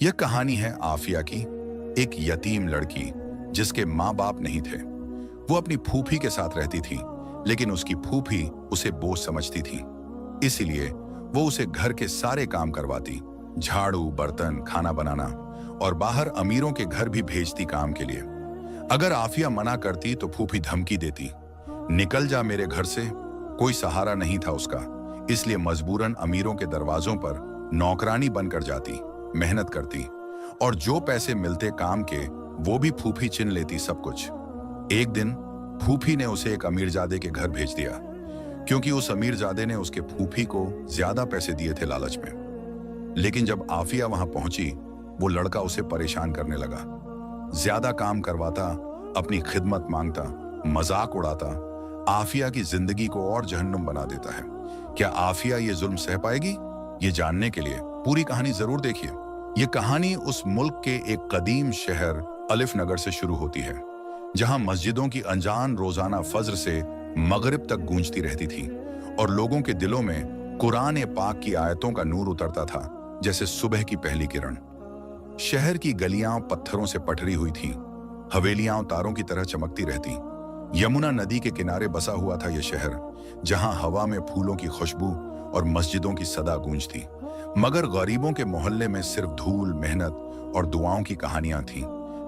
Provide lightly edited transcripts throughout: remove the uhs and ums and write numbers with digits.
यह कहानी है आफिया की, एक यतीम लड़की जिसके माँ बाप नहीं थे। वो अपनी फूफी के साथ रहती थी, लेकिन उसकी फूफी उसे बोझ समझती थी। इसीलिए वो उसे घर के सारे काम करवाती, झाड़ू, बर्तन, खाना बनाना, और बाहर अमीरों के घर भी भेजती काम के लिए। अगर आफिया मना करती तो फूफी धमकी देती, निकल जा मेरे घर से। कोई सहारा नहीं था उसका, इसलिए मजबूरन अमीरों के दरवाजों पर नौकरानी बनकर जाती, मेहनत करती, और जो पैसे मिलते काम के वो भी फूफी छीन लेती सब कुछ। एक दिन फूफी ने उसे एक अमीरजादे के घर भेज दिया, क्योंकि उस अमीरजादे ने उसके फूफी को ज्यादा पैसे दिए थे लालच में। लेकिन जब आफिया वहां पहुंची, वो लड़का उसे परेशान करने लगा, ज्यादा काम करवाता, अपनी खिदमत मांगता, मजाक उड़ाता, आफिया की जिंदगी को और जहन्नुम बना देता है। क्या आफिया ये जुल्म सह पाएगी? ये जानने के लिए पूरी कहानी जरूर देखिए। ये कहानी उस मुल्क के एक कदीम शहर अलिफ नगर से शुरू होती है, जहां मस्जिदों की अजान रोजाना फज्र से मगरिब तक गूंजती रहती थी, और लोगों के दिलों में कुरान पाक की आयतों का नूर उतरता था, जैसे सुबह की पहली किरण। शहर की गलियां पत्थरों से पटरी हुई थीं, हवेलियां तारों की तरह चमकती रहती। यमुना नदी के किनारे बसा हुआ था यह शहर, जहां हवा में फूलों की खुशबू और मस्जिदों की सदा गूंजती। मगर गरीबों के मोहल्ले में सिर्फ धूल, मेहनत और दुआओं की कहानियां थीं,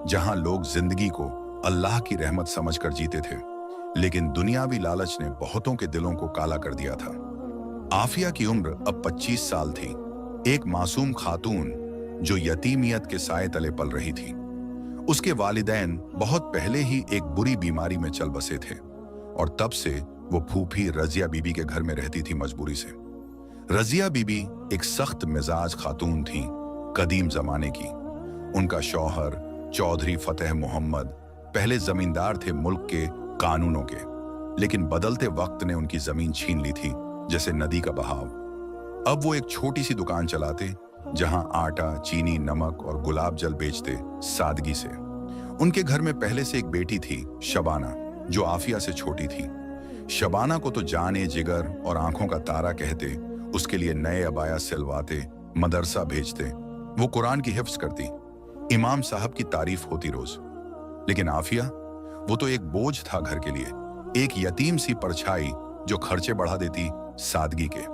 जहां लोग जिंदगी को अल्लाह की रहमत समझकर जीते थे। लेकिन दुनियावी लालच ने बहुतों के दिलों को काला कर दिया था। आफिया की उम्र अब 25 साल थी, एक मासूम खातून जो यतीमियत के साए तले पल रही थी। उसके वालिदैन बहुत पहले ही एक बुरी बीमारी में चल बसे थे, और तब से वो फूफी रजिया बीबी के घर में रहती थी मजबूरी से। रजिया बीबी एक सख्त मिजाज खातून थी, कदीम जमाने की। उनका शौहर चौधरी फतेह मोहम्मद पहले जमींदार थे मुल्क के कानूनों के, लेकिन बदलते वक्त ने उनकी जमीन छीन ली थी, जैसे नदी का बहाव। अब वो एक छोटी सी दुकान चलाते, जहां आटा, चीनी, नमक और गुलाब जल बेचते, सादगी से। उनके घर में पहले से एक बेटी थी, शबाना, जो आफिया से छोटी थी। शबाना को तो जाने जिगर और आंखों का तारा कहते, उसके लिए नए अबाया सिलवाते, मदरसा भेजते, वो कुरान की हिफ्ज करती, इमाम साहब की तारीफ होती रोज। लेकिन आफिया, वो तो एक बोझ था घर के लिए, एक यतीम सी परछाई जो खर्चे बढ़ा देती सादगी के।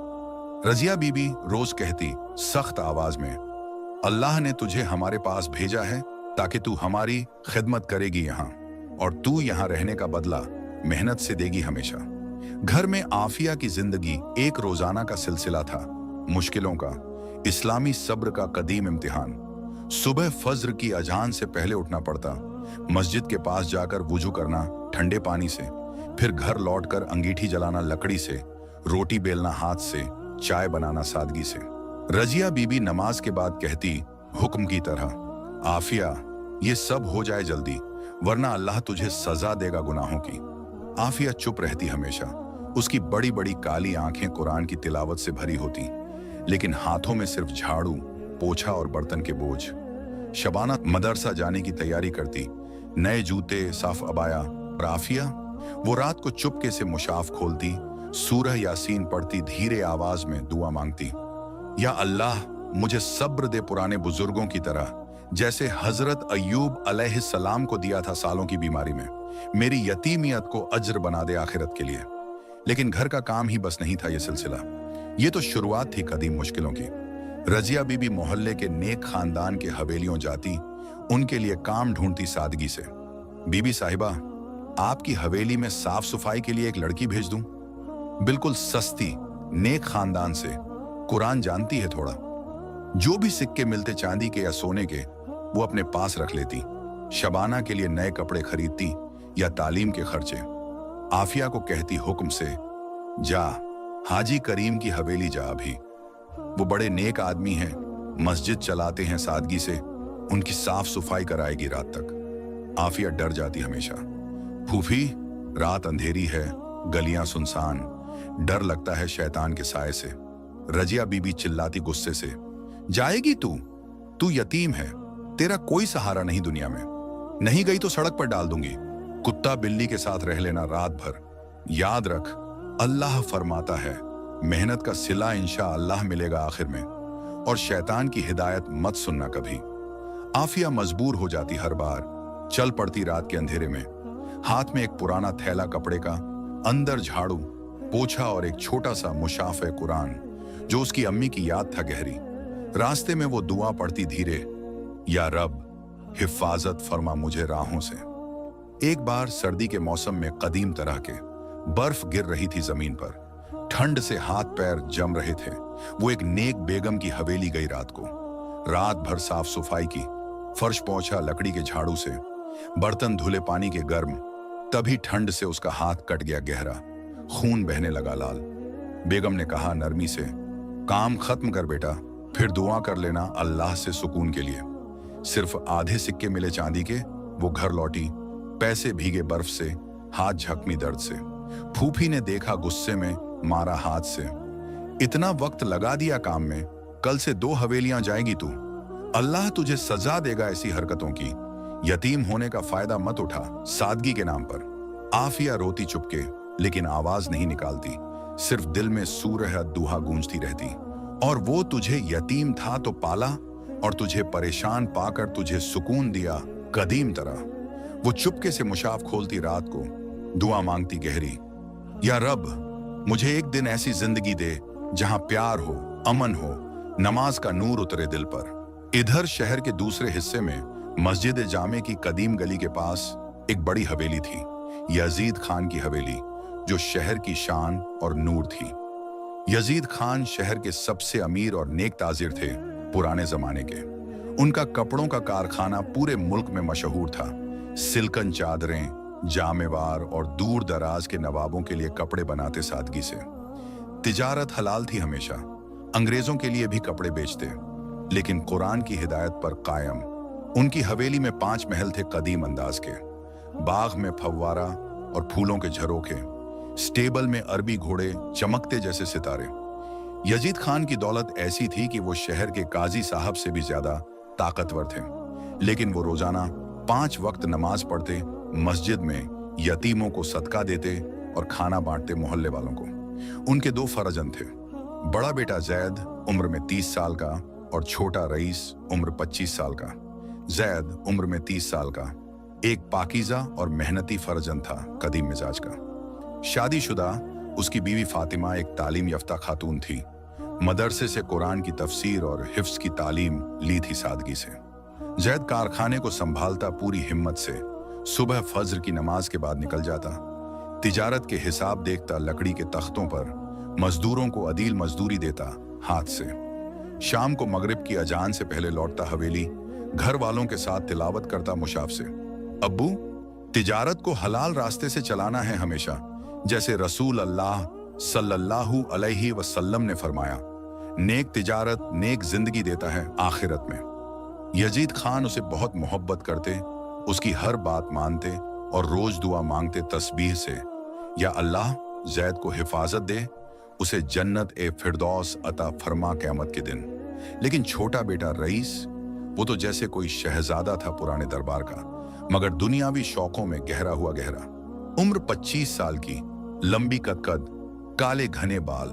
रजिया बीबी रोज कहती सख्त आवाज में, अल्लाह ने तुझे हमारे पास भेजा है ताकि तू हमारी खिदमत करेगी यहाँ, और तू यहाँ रहने का बदला मेहनत से देगी हमेशा। घर में आफिया की जिंदगी एक रोजाना का सिलसिला था, मुश्किलों का, इस्लामी सब्र का कदीम इम्तिहान। सुबह फज्र की अजान से पहले उठना पड़ता, मस्जिद के पास जाकर वुजू करना ठंडे पानी से, फिर घर लौटकर अंगीठी जलाना लकड़ी से, रोटी बेलना हाथ से, चाय बनाना सादगी से। रजिया बीबी नमाज के बाद कहती हुक्म की तरह, आफिया ये सब हो जाए जल्दी, वरना अल्लाह तुझे सजा देगा गुनाहों की। आफिया चुप रहती हमेशा, उसकी बड़ी बड़ी काली आंखें कुरान की तिलावत से भरी होती, लेकिन हाथों में सिर्फ झाड़ू, पोछा और बर्तन के बोझ। शबाना मदरसा जाने की तैयारी करती, नए जूते, साफ अबाया, और आफिया वो रात को चुपके से मुशाफ खोलती, सूरह यासीन पढ़ती, धीरे आवाज में दुआ मांगती, या अल्लाह मुझे सब्र दे पुराने बुजुर्गों की तरह, जैसे हजरत अय्यूब अलैहिस्सलाम को दिया था सालों की बीमारी में। मेरी यतीमियत को अज्र बना दे आखिरत के लिए। लेकिन घर का काम ही बस नहीं था ये सिलसिला, ये तो शुरुआत थी कदीम मुश्किलों की। रजिया बीबी मोहल्ले के नेक खानदान के हवेलियों जाती, उनके लिए काम ढूंढती सादगी से। बीबी साहिबा, आपकी हवेली में साफ सफाई के लिए एक लड़की भेज दूं? बिल्कुल सस्ती, नेक खानदान से, कुरान जानती है थोड़ा। जो भी सिक्के मिलते चांदी के या सोने के, वो अपने पास रख लेती। शबाना के लिए नए कपड़े खरीदती या तालीम के खर्चे। आफिया को कहती हुक्म से, जा हाजी करीम की हवेली जा अभी, वो बड़े नेक आदमी हैं, मस्जिद चलाते हैं सादगी से, उनकी साफ सफाई कराएगी रात तक। आफिया डर जाती हमेशा, फूफी रात अंधेरी है, गलियां सुनसान, डर लगता है शैतान के साए से। रजिया बीबी चिल्लाती गुस्से से, जाएगी तू यतीम है, तेरा कोई सहारा नहीं दुनिया में, नहीं गई तो सड़क पर डाल दूंगी, कुत्ता बिल्ली के साथ रह लेना रात भर। याद रख, अल्लाह फरमाता है मेहनत का सिला इंशा अल्लाह मिलेगा आखिर में। और शैतान की हिदायत मत सुनना कभी। आफिया मजबूर हो जाती हर बार, चल पड़ती रात के अंधेरे में, हाथ में एक पुराना थैला कपड़े का, अंदर झाड़ू, पोछा और एक छोटा सा मुशाफ़े कुरान जो उसकी अम्मी की याद था गहरी। रास्ते में वो दुआ पढ़ती धीरे, या रब हिफाजत फरमा मुझे राहों से। एक बार सर्दी के मौसम में कदीम तरह के बर्फ गिर रही थी जमीन पर, ठंड से हाथ पैर जम रहे थे। वो एक नेक बेगम की हवेली गई रात को, रात भर साफ सफाई की, फर्श पोंछा लकड़ी के झाड़ू से, बर्तन धुले पानी के गर्म। तभी ठंड से उसका हाथ कट गया गहरा, खून बहने लगा लाल। बेगम ने कहा नरमी से, काम खत्म कर बेटा, फिर दुआ कर लेना अल्लाह से सुकून के लिए। सिर्फ आधे सिक्के मिले चांदी के। वो घर लौटी, पैसे भीगे बर्फ से, हाथ झकमी दर्द से। फूफी ने देखा गुस्से में, मारा हाथ से, इतना वक्त लगा दिया काम में, कल से 2 हवेलियां जाएगी तू। अल्लाह तुझे सजा देगा ऐसी हरकतों की। यतीम होने का फायदा मत उठा सादगी के नाम पर। आफिया रोती चुपके, लेकिन आवाज नहीं निकालती, सिर्फ दिल में सूरह दुहा गूंजती रहती। और वो तुझे यतीम था तो पाला, और तुझे परेशान पाकर तुझे सुकून दिया कदीम तरह। वो चुपके से मुशाफ खोलती रात को, दुआ मांगती गहरी, या रब मुझे एक दिन ऐसी जिंदगी दे जहां प्यार हो, अमन हो, नमाज का नूर उतरे दिल पर। इधर शहर के दूसरे हिस्से में मस्जिद जामे की कदीम गली के पास एक बड़ी हवेली थी, यजीद खान की हवेली, जो शहर की शान और नूर थी। यजीद खान शहर के सबसे अमीर और नेक ताजिर थे पुराने जमाने के। उनका कपड़ों का कारखाना पूरे मुल्क में मशहूर था। सिल्कन चादरें, जामेवार और दूर दराज के नवाबों के लिए कपड़े बनाते सादगी से। तिजारत हलाल थी हमेशा, अंग्रेजों के लिए भी कपड़े बेचते, लेकिन कुरान की हिदायत पर कायम। उनकी हवेली में 5 महल थे कदीम अंदाज के, बाग में फव्वारा और फूलों के झरोखे, स्टेबल में अरबी घोड़े चमकते जैसे सितारे। यजीद खान की दौलत ऐसी थी कि वो शहर के काजी साहब से भी ज्यादा ताकतवर थे, लेकिन वो रोजाना 5 वक्त नमाज पढ़ते, मस्जिद में यतीमों को सदका देते और खाना बांटते मोहल्ले वालों को। उनके 2 फरजंद थे, बड़ा बेटा जैद उम्र में 30 साल का और छोटा रईस उम्र 25 साल का। जैद उम्र में 30 साल का एक पाकीज़ा और मेहनती फरजंद था, कदीम मिजाज का। शादीशुदा उसकी बीवी फातिमा एक तालीम याफ्ता खातून थी, मदरसे से कुरान की तफसीर और हिफ्स की तालीम ली थी सादगी से। जैद कारखाने को संभालता पूरी हिम्मत से, सुबह फज्र की नमाज के बाद निकल जाता, तिजारत के हिसाब देखता लकड़ी के तख्तों पर, मजदूरों को अदील मजदूरी देता हाथ से। शाम को मगरिब की अजान से पहले लौटता हवेली, घर वालों के साथ तिलावत करता मुशाफ से, अब्बू तिजारत को हलाल रास्ते से चलाना है हमेशा, जैसे रसूल अल्लाह सल्लल्लाहु अलैहि वसल्लम ने फरमाया, नेक तिजारत नेक जिंदगी देता है आखिरत में। यजीद खान उसे बहुत मोहब्बत करते, उसकी हर बात मानते और रोज दुआ मांगते तस्बीह से, या अल्लाह जैद को हिफाजत दे, उसे जन्नत ए फिरदौस अता फरमा क़यामत के दिन। लेकिन छोटा बेटा रईस, वो तो जैसे कोई शहजादा था पुराने दरबार का, मगर दुनियावी शौकों में गहरा हुआ गहरा। उम्र 25 साल की, लंबी कद, काले घने बाल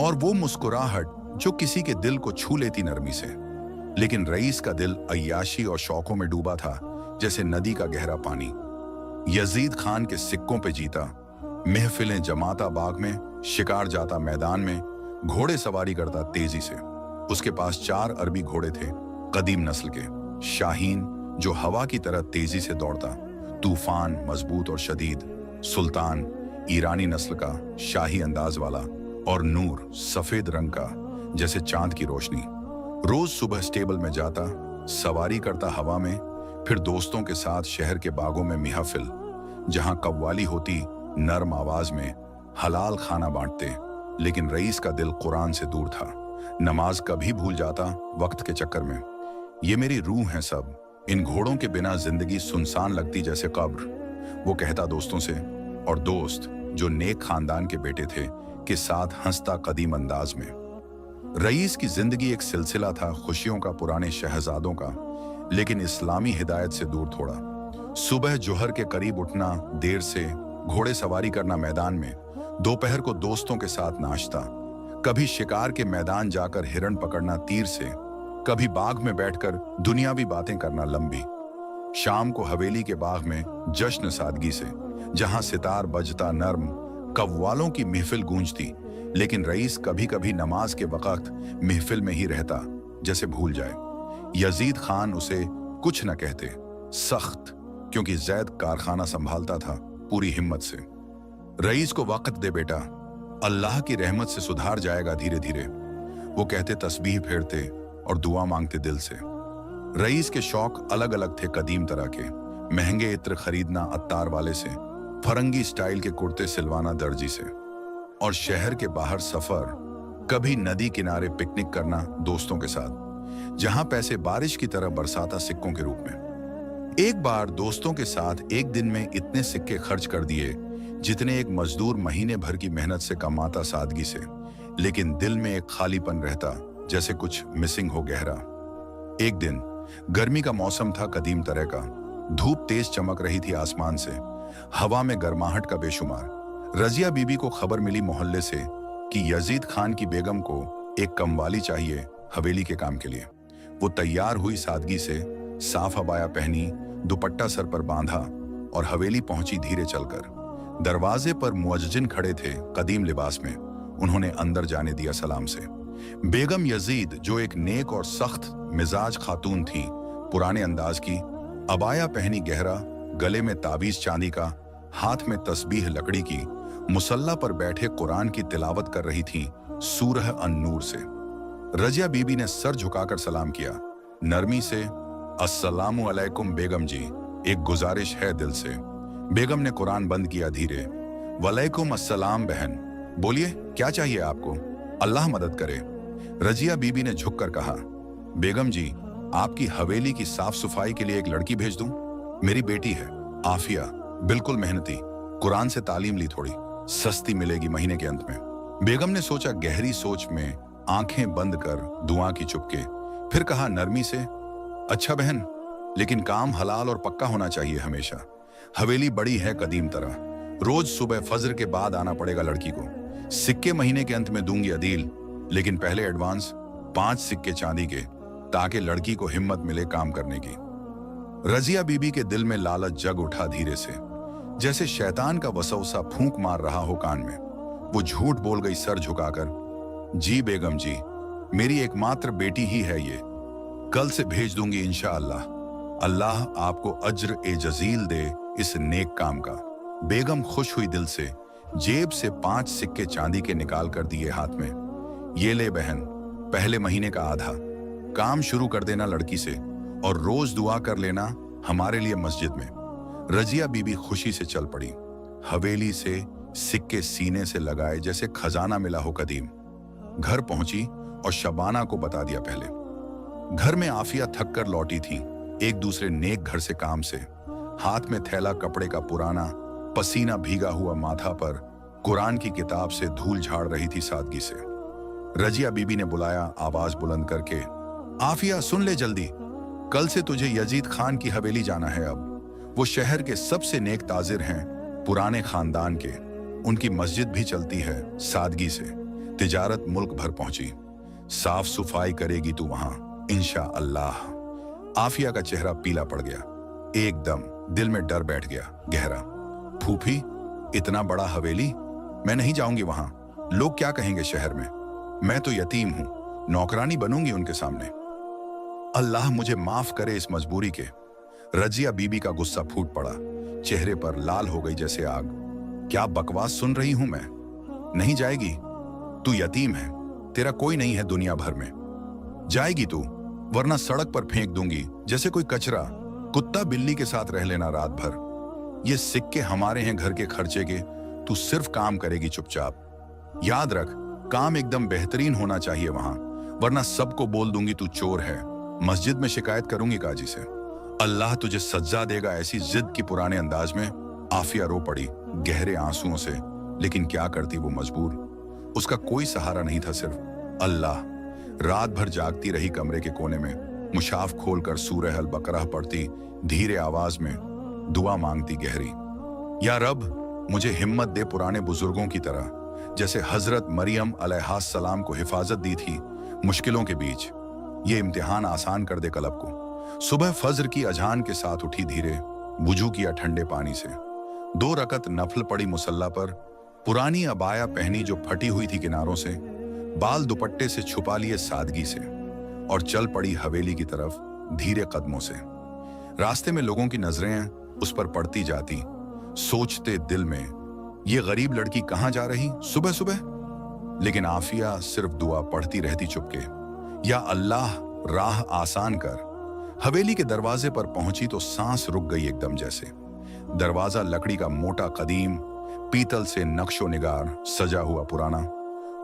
और वो मुस्कुराहट जो किसी के दिल को छू लेती नरमी से। लेकिन रईस का दिल अय्याशी और शौकों में डूबा था, जैसे नदी का गहरा पानी। यजीद खान के सिक्कों पे जीता, महफिलें जमाता बाग में, शिकार जाता मैदान में, घोड़े सवारी करता तेजी से। उसके पास 4 अरबी घोड़े थे, कदीम नस्ल के, शाहीन जो हवा की तरह तेजी से दौड़ता, तूफान मजबूत और शदीद, सुल्तान ईरानी नस्ल का, शाही अंदाज वाला, और नूर सफेद रंग का जैसे चांद की रोशनी। रोज सुबह स्टेबल में जाता, सवारी करता हवा में, फिर दोस्तों के साथ शहर के बागों में महफिल, जहां कव्वाली होती नर्म आवाज में, हलाल खाना बांटते। लेकिन रईस का दिल कुरान से दूर था, नमाज कभी भूल जाता वक्त के चक्कर में। ये मेरी रूह है सब, इन घोड़ों के बिना जिंदगी सुनसान लगती जैसे कब्र, वो कहता दोस्तों से। और दोस्त जो नेक खानदान के बेटे थे के साथ हंसता कदीम अंदाज में। रईस की जिंदगी एक सिलसिला था खुशियों का पुराने शहजादों का, लेकिन इस्लामी हिदायत से दूर थोड़ा। सुबह जोहर के करीब उठना देर से, घोड़े सवारी करना मैदान में, दोपहर को दोस्तों के साथ नाश्ता, कभी शिकार के मैदान जाकर हिरण पकड़ना तीर से, कभी बाग में बैठकर दुनियावी बातें करना लंबी। शाम को हवेली के बाग में जश्न सादगी से, जहां सितार बजता नर्म, कव्वालों की महफिल गूंजती, लेकिन रईस कभी कभी नमाज के वक्त महफिल में ही रहता, जैसे भूल जाए। यजीद खान उसे कुछ न कहते, सख्त, क्योंकि जैद कारखाना संभालता था पूरी हिम्मत से। रईस को वक्त दे बेटा, अल्लाह की रहमत से सुधार जाएगा धीरे धीरे, वो कहते, तस्बीह फेरते और दुआ मांगते दिल से। रईस के शौक अलग अलग थे कदीम तरह के, महंगे इत्र खरीदना अत्तार वाले से, फरंगी स्टाइल के कुर्ते सिलवाना दर्जी से, और शहर के बाहर सफर, कभी नदी किनारे पिकनिक करना दोस्तों के साथ, जहां पैसे बारिश की तरह बरसाता सिक्कों के रूप में। एक बार दोस्तों के साथ एक दिन में इतने सिक्के खर्च कर दिए जितने एक मजदूर महीने भर की मेहनत से कमाता सादगी से, लेकिन दिल में एक खालीपन रहता, जैसे कुछ मिसिंग हो गहरा। एक दिन गर्मी का मौसम था कदीम तरह का, धूप तेज चमक रही थी आसमान से, हवा में गर्माहट का बेशुमार। रजिया बीबी को खबर मिली मोहल्ले से कि यजीद खान की बेगम को एक कमवाली चाहिए हवेली के काम के लिए। वो तैयार हुई सादगी से, साफ अबाया पहनी, दुपट्टा सर पर बांधा और हवेली पहुंची धीरे चलकर। दरवाजे पर मुअज्जिन खड़े थे कदीम लिबास में, उन्होंने अंदर जाने दिया सलाम से। बेगम यजीद, जो एक नेक और सख्त मिजाज खातून थी, पुराने अंदाज की, अबाया पहनी गहरा, गले में ताबीज चांदी का, हाथ में तस्बीह लकड़ी की, मुसल्ला पर बैठे कुरान की तिलावत कर रही थी सूरह अन-नूर से। रजिया बीबी ने सर झुकाकर सलाम किया, नरमी से, अस्सलामु अलैकुम बेगम जी, एक गुजारिश है दिल से। बेगम ने कुरान बंद किया धीरे, वलैकुम अस्सलाम बहन, बोलिए क्या चाहिए आपको, अल्लाह मदद करे। रजिया बीबी ने झुककर कहा, बेगम जी, आपकी हवेली की साफ सफाई के लिए एक लड़की भेज दूं? मेरी बेटी है आफिया, बिल्कुल मेहनती, कुरान से तालीम ली थोड़ी, सस्ती मिलेगी महीने के अंत में। बेगम ने सोचा, गहरी सोच में आंखें बंद कर दुआ की चुपके, फिर कहा नरमी से, अच्छा बहन, लेकिन काम हलाल और पक्का होना चाहिए हमेशा। हवेली बड़ी है कदीम तरह, रोज सुबह फजर के बाद आना पड़ेगा लड़की को। सिक्के महीने के अंत में दूंगी अदील, लेकिन पहले एडवांस 5 सिक्के चांदी के, ताकि लड़की को हिम्मत मिले काम करने की। रजिया बीबी के दिल में लालच जग उठा धीरे से, जैसे शैतान का वसवसा फूंक मार रहा हो कान में। वो झूठ बोल गई सर झुकाकर, जी बेगम जी, मेरी एकमात्र बेटी ही है ये, कल से भेज दूंगी इंशाअल्लाह। अल्लाह आपको अज्र ए जजील दे इस नेक काम का। बेगम खुश हुई दिल से, जेब से 5 सिक्के चांदी के निकाल कर दिए हाथ में। ये ले बहन, पहले महीने का आधा, काम शुरू कर देना लड़की से, और रोज दुआ कर लेना हमारे लिए मस्जिद में। रजिया बीबी खुशी से चल पड़ी, हवेली से सिक्के सीने से लगाए जैसे खजाना मिला हो कदीम। घर पहुंची और शबाना को बता दिया पहले। घर में आफिया थक कर लौटी थी, एक दूसरे नेक घर से काम से, हाथ में थैला कपड़े का पुराना, पसीना भीगा हुआ माथा पर कुरान की किताब से धूल झाड़ रही थी सादगी से। रजिया बीबी ने बुलाया आवाज बुलंद करके, आफिया सुन ले जल्दी, कल से तुझे यजीद खान की हवेली जाना है। अब वो शहर के सबसे नेक ताजिर हैं, पुराने खानदान के, उनकी मस्जिद भी चलती है सादगी से। तिजारत मुल्क भर पहुंची, साफ सफाई करेगी तू वहां इंशाअल्लाह। आफिया का चेहरा पीला पड़ गया, एकदम दिल में डर बैठ गया गहरा। फूफी, इतना बड़ा हवेली, मैं नहीं जाऊंगी वहां, लोग क्या कहेंगे शहर में, मैं तो यतीम हूं, नौकरानी बनूंगी उनके सामने। अल्लाह मुझे माफ करे इस मजबूरी के। रजिया बीबी का गुस्सा फूट पड़ा, चेहरे पर लाल हो गई जैसे आग। क्या बकवास सुन रही हूं मैं, नहीं जाएगी, तू यतीम है, तेरा कोई नहीं है दुनिया भर में, जाएगी तू, वरना सड़क पर फेंक दूंगी जैसे कोई कचरा, कुत्ता बिल्ली के साथ रह लेना रात भर। ये सिक्के हमारे हैं घर के खर्चे के, तू सिर्फ काम करेगी चुपचाप। याद रख, काम एकदम बेहतरीन होना चाहिए वहां, वरना सबको बोल दूंगी तू चोर है, मस्जिद में शिकायत करूंगी काजी से। अल्लाह तुझे सज्जा देगा ऐसी जिद की पुराने अंदाज में। आफिया रो पड़ी गहरे आंसुओं से, लेकिन क्या करती वो मजबूर, उसका कोई सहारा नहीं था, सिर्फ अल्लाह। रात भर जागती रही कमरे के कोने में, मुशाफ खोलकर सूरह अल बकरा पढ़ती धीरे आवाज में, दुआ मांगती गहरी, या रब मुझे हिम्मत दे पुराने बुजुर्गों की तरह, जैसे हजरत मरियम अलैहिस्सलाम को हिफाजत दी थी मुश्किलों के बीच। ये इम्तिहान आसान कर दे कलब को। सुबह फज्र की अजान के साथ उठी धीरे, वुजू किया ठंडे पानी से, 2 रकत नफल पड़ी मुसल्ला पर, पुरानी अबाया पहनी जो फटी हुई थी किनारों से, बाल दुपट्टे से छुपा लिए सादगी से, और चल पड़ी हवेली की तरफ धीरे कदमों से। रास्ते में लोगों की नजरें उस पर पड़ती जाती, सोचते दिल में ये गरीब लड़की कहां जा रही सुबह सुबह। लेकिन आफिया सिर्फ दुआ पढ़ती रहती चुपके, या अल्लाह राह आसान कर। हवेली के दरवाजे पर पहुंची तो सांस रुक गई एकदम जैसे। दरवाजा लकड़ी का मोटा कदीम, पीतल से नक्शो निगार सजा हुआ पुराना।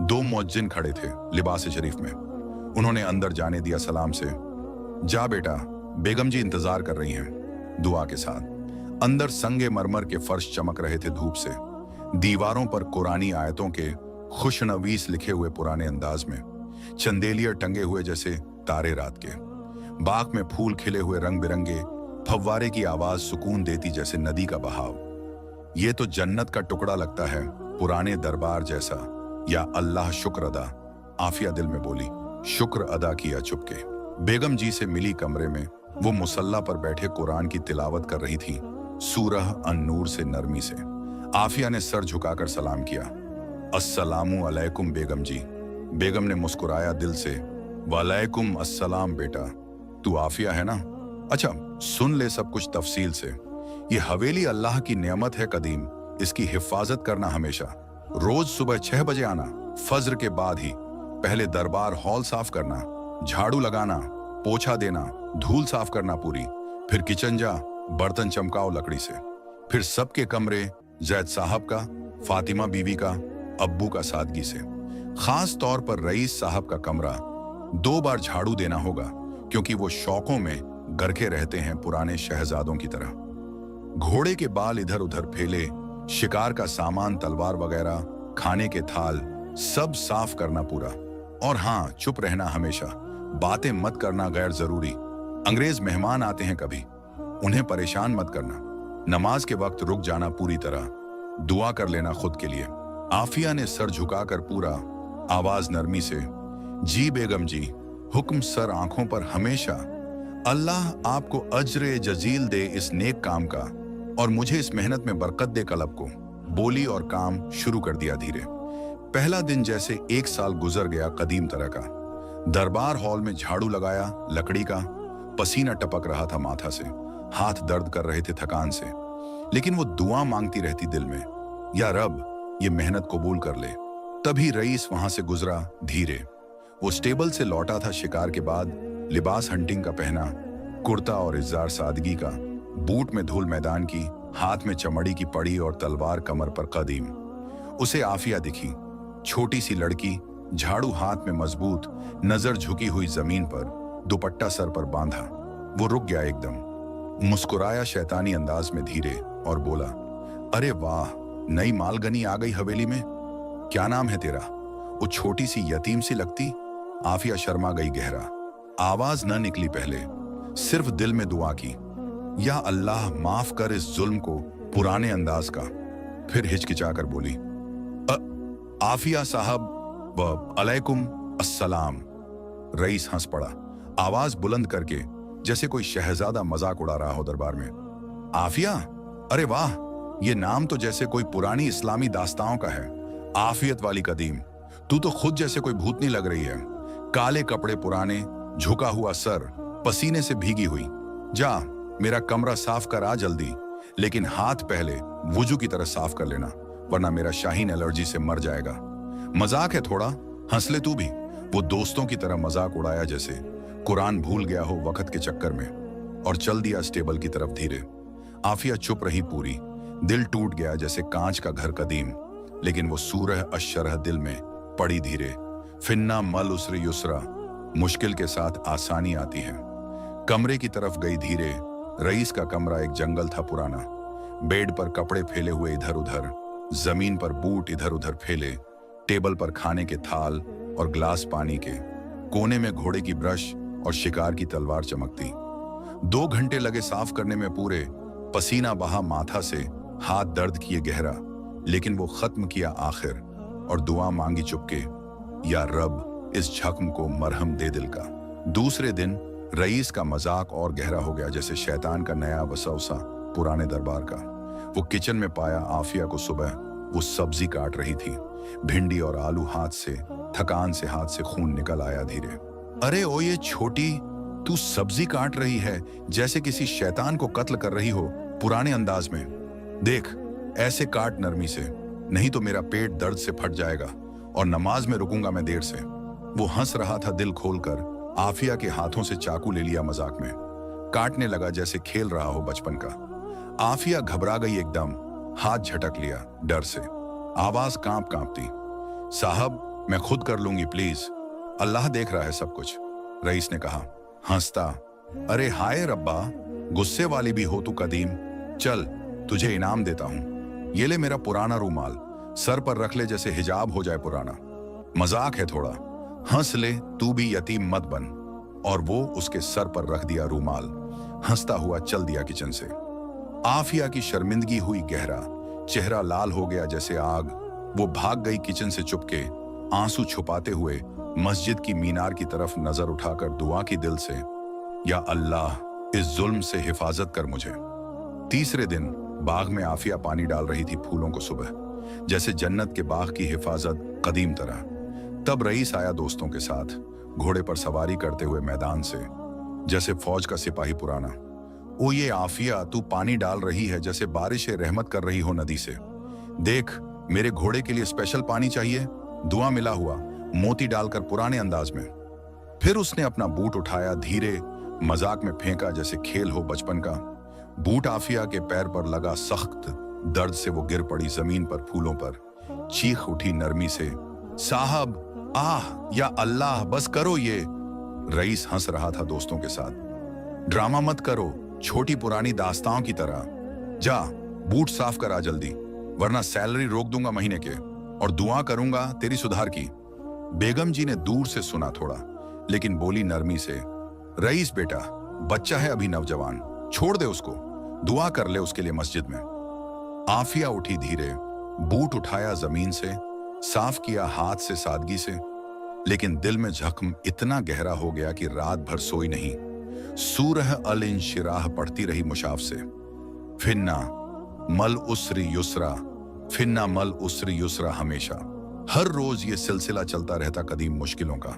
2 मुअज्जिन खड़े थे लिबास शरीफ में। उन्होंने अंदर जाने दिया सलाम से। जा बेटा, बेगम जी इंतजार कर रही हैं, दुआ के साथ। अंदर संगे मरमर के फर्श चमक रहे थे धूप से। दीवारों पर कुरानी आयतों के खुशनवीस लिखे हुए पुराने अंदाज में, चंदेलिया टंगे हुए जैसे तारे रात के। बाग में फूल खिले हुए रंग बिरंगे, फव्वारे की आवाज सुकून देती जैसे नदी का बहाव। ये तो जन्नत का टुकड़ा लगता है, पुराने दरबार जैसा। या अल्लाह शुक्र अदा, आफिया दिल में बोली। शुक्र अदा किया चुपके। बेगम जी से मिली कमरे में। वो मुसल्ला पर बैठे कुरान की तिलावत कर रही थी, सूरह अन-नूर से नरमी से। आफिया ने सर झुकाकर सलाम किया। अस्सलामु अलैकुम बेगम जी। बेगम ने मुस्कुराया दिल से। वालेकुम अस्सलाम बेटा, तू आफिया है ना? अच्छा, सुन ले सब कुछ तफसील से। ये हवेली अल्लाह की नेमत है कदीम, इसकी हिफाजत करना हमेशा। रोज सुबह 6 बजे आना, फज्र के बाद ही। पहले दरबार हॉल साफ करना, झाड़ू लगाना, पोछा देना, धूल साफ करना पूरी। फिर किचन जा, बर्तन चमकाओ लकड़ी से। फिर सबके कमरे, जैद साहब का, फातिमा बीवी का, अब्बू का सादगी से। खास तौर पर रईस साहब का कमरा 2 बार झाड़ू देना होगा, क्योंकि वो शौकों में गरके रहते हैं पुराने शहजादों की तरह। घोड़े के बाल इधर उधर फैले, शिकार का सामान, तलवार वगैरह, खाने के थाल, सब साफ करना पूरा। और हाँ, चुप रहना हमेशा, बातें मत करना गैर जरूरी। अंग्रेज मेहमान आते हैं कभी, उन्हें परेशान मत करना। नमाज के वक्त रुक जाना पूरी तरह, दुआ कर लेना खुद के लिए। आफिया ने सर झुकाकर पूरा, आवाज नरमी से। जी बेगम जी, हुक्म सर आंखों पर हमेशा। अल्लाह आपको अज्र जजील दे इस नेक काम का, और मुझे इस मेहनत में बरकत दे कलब को। बोली और काम शुरू कर दिया धीरे। पहला दिन जैसे 1 साल गुजर गया कदीम तरह का। दरबार हॉल में झाड़ू लगाया लकड़ी का, पसीना टपक रहा था माथा से, हाथ दर्द कर रहे थे थकान से। लेकिन वो दुआ मांगती रहती दिल में, या रब ये मेहनत कबूल कर ले। तभी रईस वहां से गुजरा धीरे। वो स्टेबल से लौटा था शिकार के बाद, लिबास हंटिंग का पहना, कुर्ता और इज़ार सादगी का, बूट में धूल मैदान की, हाथ में चमड़ी की पड़ी और तलवार कमर पर कदीम। उसे आफिया दिखी, छोटी सी लड़की, झाड़ू हाथ में मजबूत, नजर झुकी हुई जमीन पर, दुपट्टा सर पर बांधा। वो रुक गया एकदम, मुस्कुराया शैतानी अंदाज में धीरे और बोला, अरे वाह, नई मालगनी आ गई हवेली में। क्या नाम है तेरा? वो छोटी सी यतीम सी लगती। आफिया शर्मा गई गहरा। आवाज न निकली पहले, सिर्फ दिल में दुआ की, या अल्लाह माफ कर इस जुल्म को, पुराने अंदाज का। फिर हिचकिचाकर बोली, आफिया साहब, अलैकुम अस्सलाम। रईस हंस पड़ा, आवाज बुलंद करके, जैसे कोई शहजादा मजाक उड़ा रहा हो दरबार में। आफिया? अरे वाह, ये नाम तो जैसे कोई पुरानी इस्लामी दास्ताओं का है। आफियत वाली कदीम, तू तो खुद जैसे कोई भूतनी लग रही है। काले कपड़े पुराने, झुका हुआ सर, पसीने से भीगी हुई। जा, मेरा कमरा साफ कर आ जल्दी, लेकिन हाथ पहले वुजू की तरह साफ कर लेना, वरना मेरा शाहीन एलर्जी से मर जाएगा। मजाक है थोड़ा, हंस ले तू भी। वो दोस्तों की तरह मजाक उड़ाया जैसे कुरान भूल गया हो वक्त के चक्कर में, और चल दिया स्टेबल की तरफ धीरे। आफिया चुप रही पूरी, दिल टूट गया जैसे कांच का घर कदीम। लेकिन वो सूरह अशरह दिल में पड़ी धीरे। फिन्ना मल उसर युसरा, मुश्किल के साथ आसानी आती है। कमरे की तरफ गई धीरे। रईस का कमरा एक जंगल था पुराना। बेड पर कपड़े फैले हुए इधर उधर, जमीन पर बूट इधर उधर फैले, टेबल पर खाने के थाल और ग्लास पानी के, कोने में घोड़े की ब्रश और शिकार की तलवार चमकती। 2 घंटे लगे साफ करने में पूरे। पसीना बहा माथा से, हाथ दर्द किए गहरा, लेकिन वो खत्म किया आखिर। और दुआ मांगी चुपके, या रब इस जख्म को मरहम दे दिल का। दूसरे दिन रईस का मजाक और गहरा हो गया, जैसे शैतान का नया वसवसा पुराने दरबार का। वो किचन में पाया आफिया को सुबह वो सब्जी काट रही थी, भिंडी और आलू। थकान से हाथ से खून निकल आया धीरे। अरे ओ ये छोटी, तू सब्जी काट रही है जैसे किसी शैतान को कत्ल कर रही हो, पुराने अंदाज में। देख, ऐसे काट नरमी से, नहीं तो मेरा पेट दर्द से फट जाएगा और नमाज में रुकूंगा मैं देर से। वो हंस रहा था दिल खोलकर। आफिया के हाथों से चाकू ले लिया मजाक में, काटने लगा जैसे खेल रहा हो बचपन का। आफिया घबरा गई एकदम, हाथ झटक लिया डर से, आवाज कांपती। साहब, मैं खुद कर लूंगी प्लीज, अल्लाह देख रहा है सब कुछ, रईस ने कहा हंसता। अरे हाय रब्बा, गुस्से वाली भी हो तू कदीम। चल तुझे इनाम देता हूं, ये ले मेरा पुराना रूमाल, सर पर रख ले जैसे हिजाब हो जाए पुराना। मजाक है थोड़ा, हंस ले, तू भी यतीम मत बन। और वो उसके सर पर रख दिया रूमाल, हंसता हुआ चल दिया किचन से। आफिया की शर्मिंदगी हुई गहरा, चेहरा लाल हो गया जैसे आग। वो भाग गई किचन से चुपके, आंसू छुपाते हुए मस्जिद की मीनार की तरफ नजर उठाकर दुआ की दिल से, या अल्लाह इस जुल्म से हिफाजत कर मुझे। तीसरे दिन बाग में आफिया पानी डाल रही थी फूलों को सुबह, जैसे जन्नत के बाग की हिफाजत कदीम तरह। तब रईस आया दोस्तों के साथ, घोड़े पर सवारी करते हुए मैदान से, जैसे फौज का सिपाही पुराना। ओ ये आफिया, तू पानी डाल रही है जैसे बारिश रहमत कर रही हो नदी से। देख, मेरे घोड़े के लिए स्पेशल पानी चाहिए, दुआ मिला हुआ, मोती डालकर पुराने अंदाज में। फिर उसने अपना बूट उठाया, धीरे मजाक में फेंका जैसे खेल हो बचपन का। बूट आफिया के पैर पर लगा, सख्त दर्द से वो गिर पड़ी जमीन पर, फूलों पर। चीख उठी नरमी से, साहब, आह, या अल्लाह, बस करो ये। रईस हंस रहा था दोस्तों के साथ। ड्रामा मत करो, छोटी पुरानी दास्तानों की तरह। जा बूट साफ करा जल्दी, वरना सैलरी रोक दूंगा महीने के, और दुआ करूंगा तेरी सुधार की। बेगम जी ने दूर से सुना थोड़ा, लेकिन बोली नरमी से, रईस बेटा, बच्चा है अभी नौजवान, छोड़ दे उसको, दुआ कर ले उसके लिए मस्जिद में। आफिया उठी धीरे, बूट उठाया जमीन से, साफ किया हाथ से सादगी से। लेकिन दिल में जख्म इतना गहरा हो गया कि रात भर सोई नहीं। सूरह अल इंशिराह पढ़ती रही मुशाफ से, फिन्ना मल उसरी युसरा, फिन्ना मल उसरी युसरा। हमेशा हर रोज ये सिलसिला चलता रहता कदीम मुश्किलों का,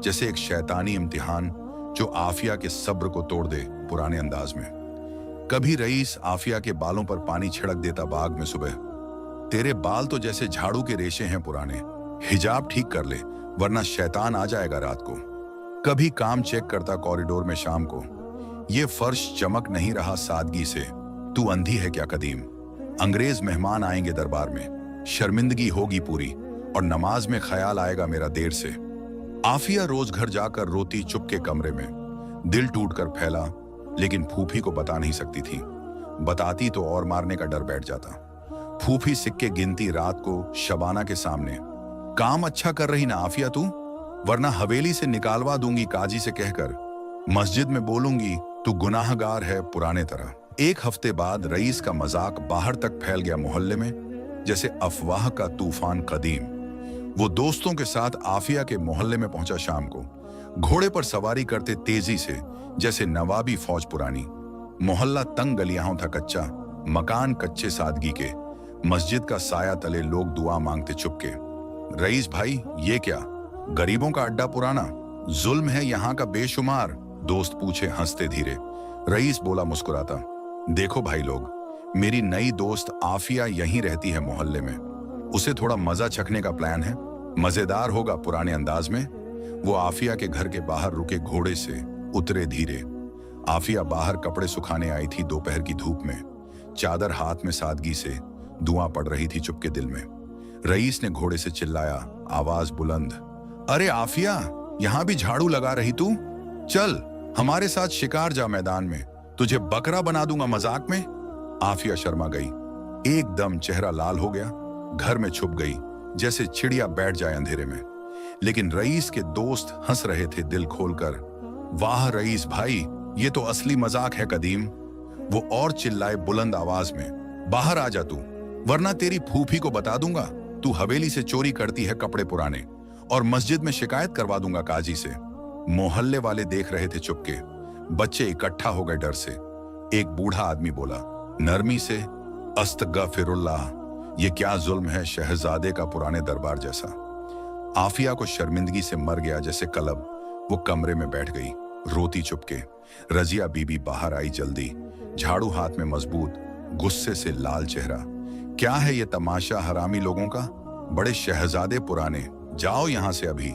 जैसे एक शैतानी इम्तिहान जो आफिया के सब्र को तोड़ दे पुराने अंदाज में। कभी रईस आफिया के बालों पर पानी छिड़क देता बाग में सुबह, तेरे बाल तो जैसे झाड़ू के रेशे हैं पुराने, हिजाब ठीक कर ले वरना शैतान आ जाएगा रात को। कभी काम चेक करता कॉरिडोर में शाम को, ये फर्श चमक नहीं रहा सादगी से, तू अंधी है क्या कदीम। अंग्रेज मेहमान आएंगे दरबार में, शर्मिंदगी होगी पूरी, और नमाज में ख्याल आएगा मेरा देर से। आफिया रोज घर जाकर रोती चुपके कमरे में, दिल टूटकर फैला, लेकिन फूफी को बता नहीं सकती थी। बताती तो और मारने का डर बैठ जाता। फूफी सिक्के गिनती रात को शबाना के सामने, काम अच्छा कर रही ना आफिया तू, वरना हवेली से निकालवा दूंगी काजी से कहकर, मस्जिद में बोलूंगी तू गुनाहगार है पुराने तरह। एक हफ्ते बाद रईस का मजाक बाहर तक फैल गया मोहल्ले में, जैसे अफवाह का तूफान कदीम। वो दोस्तों के साथ आफिया के मोहल्ले में पहुंचा शाम को, घोड़े पर सवारी करते तेजी से जैसे नवाबी फौज पुरानी। मोहल्ला तंग गलियां था कच्चा, मकान कच्चे सादगी के, मस्जिद का साया तले लोग दुआ मांगते चुपके। रईस भाई, ये क्या गरीबों का अड्डा पुराना, जुल्म है यहाँ का बेशुमार, दोस्त पूछे हंसते धीरे। रईस बोला मुस्कुराता, देखो भाई लोग, मेरी नई दोस्त आफिया यहीं रहती है मोहल्ले में, उसे थोड़ा मजा चखने का प्लान है, मजेदार होगा पुराने अंदाज में। वो आफिया के घर के बाहर रुके घोड़े से उतरे धीरे। आफिया बाहर कपड़े सुखाने आई थी दोपहर की धूप में, चादर हाथ में सादगी से दुआ पड़ रही थी चुपके दिल में। रईस ने घोड़े से चिल्लाया, आवाज बुलंद, अरे आफिया, यहां भी झाड़ू लगा रही तू? चल हमारे साथ शिकार जा मैदान में, तुझे बकरा बना दूंगा मजाक में। आफिया शर्मा गई, एकदम चेहरा लाल हो गया, घर में छुप गई जैसे चिड़िया बैठ जाए अंधेरे में। लेकिन रईस के दोस्त हंस रहे थे दिल खोलकर, वाह रईस भाई, ये तो असली मजाक है कदीम। वो और चिल्लाए बुलंद आवाज में, बाहर आ जा तू, वरना तेरी फूफी को बता दूंगा तू हवेली से चोरी करती है कपड़े पुराने और मस्जिद में शिकायत करवा दूंगा काजी से। मोहल्ले वाले देख रहे थे चुपके, बच्चे इकट्ठा हो गए डर से। एक बूढ़ा आदमी बोला नरमी से, अस्तगफिरुल्लाह, ये क्या जुल्म है शहजादे का पुराने दरबार जैसा। आफिया को शर्मिंदगी से मर गया जैसे कलब। वो कमरे में बैठ गई, रोती चुपके। रजिया बीबी बाहर आई जल्दी, झाड़ू हाथ में मजबूत, गुस्से से लाल चेहरा। क्या है ये तमाशा हरामी लोगों का? बड़े शहजादे पुराने, जाओ यहां से अभी,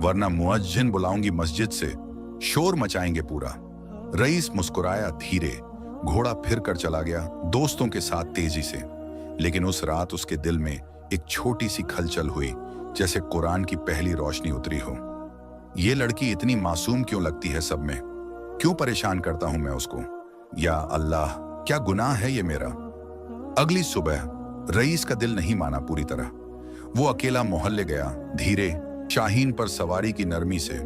वरना मुअज्जिन बुलाऊंगी मस्जिद से, शोर मचाएंगे पूरा। रईस मुस्कुराया धीरे, घोड़ा फिर कर चला गया दोस्तों के साथ तेजी से। लेकिन उस रात उसके दिल में एक छोटी सी खलचल हुई, जैसे कुरान की पहली रोशनी उतरी हो। ये लड़की इतनी मासूम क्यों लगती है सब में? क्यों परेशान करता हूं मैं उसको? या अल्लाह, क्या गुनाह है ये मेरा? अगली सुबह रईस का दिल नहीं माना पूरी तरह। वो अकेला मोहल्ले गया, धीरे, शाहीन पर सवारी की नरमी से,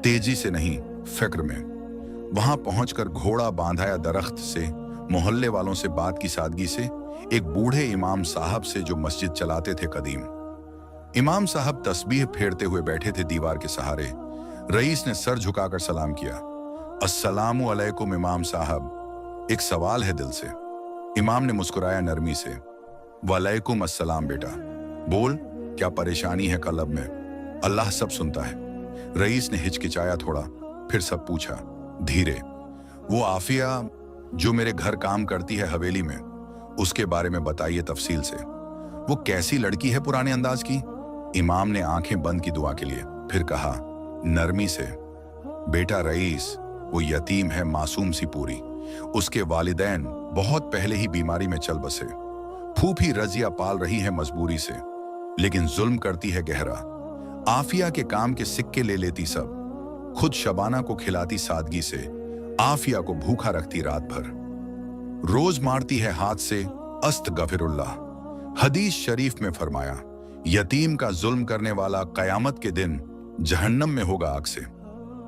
तेजी से नहीं, फिक्र में। वहां पहुंचकर घोड़ा बांधाया दरख्त से, मोहल्ले वालों से बात की सादगी से, एक बूढ़े इमाम साहब से जो मस्जिद चलाते थे कदीम। इमाम साहब तस्बीह फेरते हुए बैठे थे दीवार के सहारे। रईस ने सर झुकाकर सलाम किया। अस्सलामु अलैकुम इमाम साहब, एक सवाल है दिल से। इमाम ने मुस्कुराया नरमी से। वालेकुम अस्सलाम बेटा, बोल, क्या परेशानी है कलब में? अल्लाह सब सुनता है। रईस ने हिचकिचाया थोड़ा, फिर सब पूछा धीरे। वो आफिया जो मेरे घर काम करती है हवेली में, उसके बारे में बताइए तफसील से। वो कैसी लड़की है पुराने अंदाज की? इमाम ने आंखें बंद की दुआ के लिए, फिर कहा नरमी से, बेटा रईस, वो यतीम है मासूम सी पूरी। उसके वालिदैन बहुत पहले ही बीमारी में चल बसे। फूफी रजिया पाल रही है मजबूरी से, लेकिन जुल्म करती है गहरा। आफिया के काम के सिक्के ले लेती सब, खुद शबाना को खिलाती सादगी से, आफिया को भूखा रखती रात भर। रोज मारती है हाथ से अस्तगफिरुल्लाह। हदीस शरीफ में फरमाया, यतीम का जुल्म करने वाला कयामत के दिन जहन्नम में होगा आग से।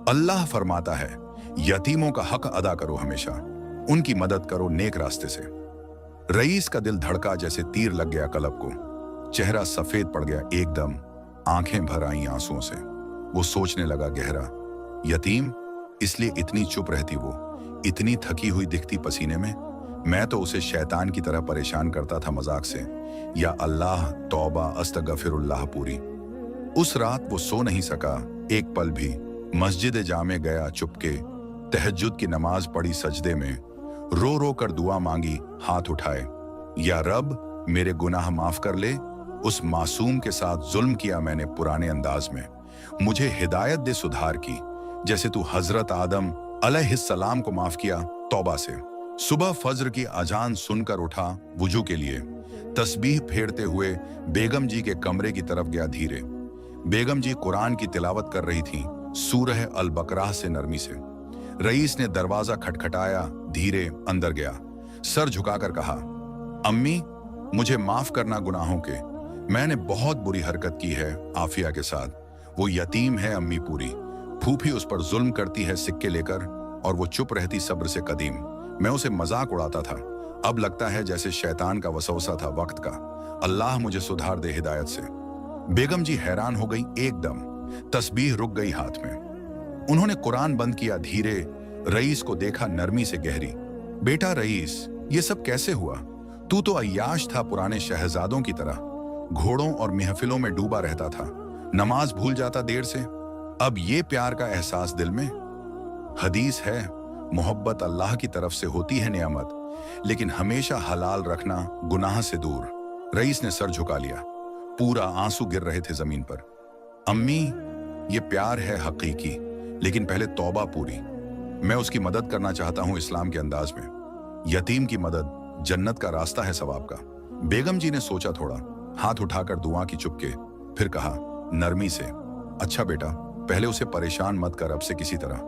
अल्लाह फरमाता है, यतीमों का हक अदा करो हमेशा, उनकी मदद करो नेक रास्ते से। रईस का दिल धड़का जैसे तीर लग गया कलब को। चेहरा सफेद पड़ गया एकदम, आंखें भर आईं आंसुओं से। वो सोचने लगा गहरा, यतीम इसलिए इतनी चुप रहती वो, इतनी थकी हुई दिखती पसीने में। मैं तो उसे शैतान की तरह परेशान करता था मजाक से। या अल्लाह, तौबा, अस्तगफिरुल्लाह पूरी। उस रात वो सो नहीं सका एक पल भी। मस्जिद जामे गया चुपके, तहज्जुद की नमाज पढ़ी सजदे में, रो रो कर दुआ मांगी हाथ उठाए। या रब, मेरे गुनाह माफ कर ले, उस मासूम के साथ जुल्म किया मैंने पुराने अंदाज में। मुझे हिदायत दे सुधार की, जैसे तू हजरत आदम अलैहिस्सलाम को माफ किया तौबा से। सुबह फज्र की अजान सुनकर उठा वुजू के लिए। तस्बीह फेरते हुए बेगम जी के कमरे की तरफ गया धीरे। बेगम जी कुरान की तिलावत कर रही थीं, सूरह अल बकराह से नरमी से। रईस ने दरवाजा खटखटाया, धीरे अंदर गया, सर झुकाकर कहा, अम्मी, मुझे माफ करना गुनाहों के। मैंने बहुत बुरी हरकत की है आफिया के साथ। वो यतीम है अम्मी पूरी। फूफी उस पर जुल्म करती है सिक्के लेकर, और वो चुप रहती सब्र से कदीम। मैं उसे मजाक उड़ाता था, अब लगता है जैसे शैतान का वसवसा था वक्त का। अल्लाह मुझे सुधार दे हिदायत से। बेगम जी हैरान हो गई एकदम, तस्बीह रुक गई हाथ में। उन्होंने कुरान बंद किया धीरे, रईस को देखा नरमी से गहरी। बेटा रईस, ये सब कैसे हुआ? तू तो अय्याश था पुराने शहजादों की तरह, घोड़ों और महफिलों में डूबा रहता था, नमाज भूल जाता देर से। अब ये प्यार का एहसास दिल में? हदीस है, मोहब्बत अल्लाह की तरफ से होती है नेमत, लेकिन हमेशा हलाल रखना गुनाह से दूर। रईस ने सर झुका लिया, पूरा आंसू गिर रहे थे जमीन पर। अम्मी, ये प्यार है हकीकी, लेकिन पहले तौबा पूरी। मैं उसकी मदद करना चाहता हूं इस्लाम के अंदाज में। यतीम की मदद जन्नत का रास्ता है सवाब का। बेगम जी ने सोचा थोड़ा, हाथ उठाकर दुआ की चुपके, फिर कहा नरमी से, अच्छा बेटा, पहले उसे परेशान मत कर अब से किसी तरह।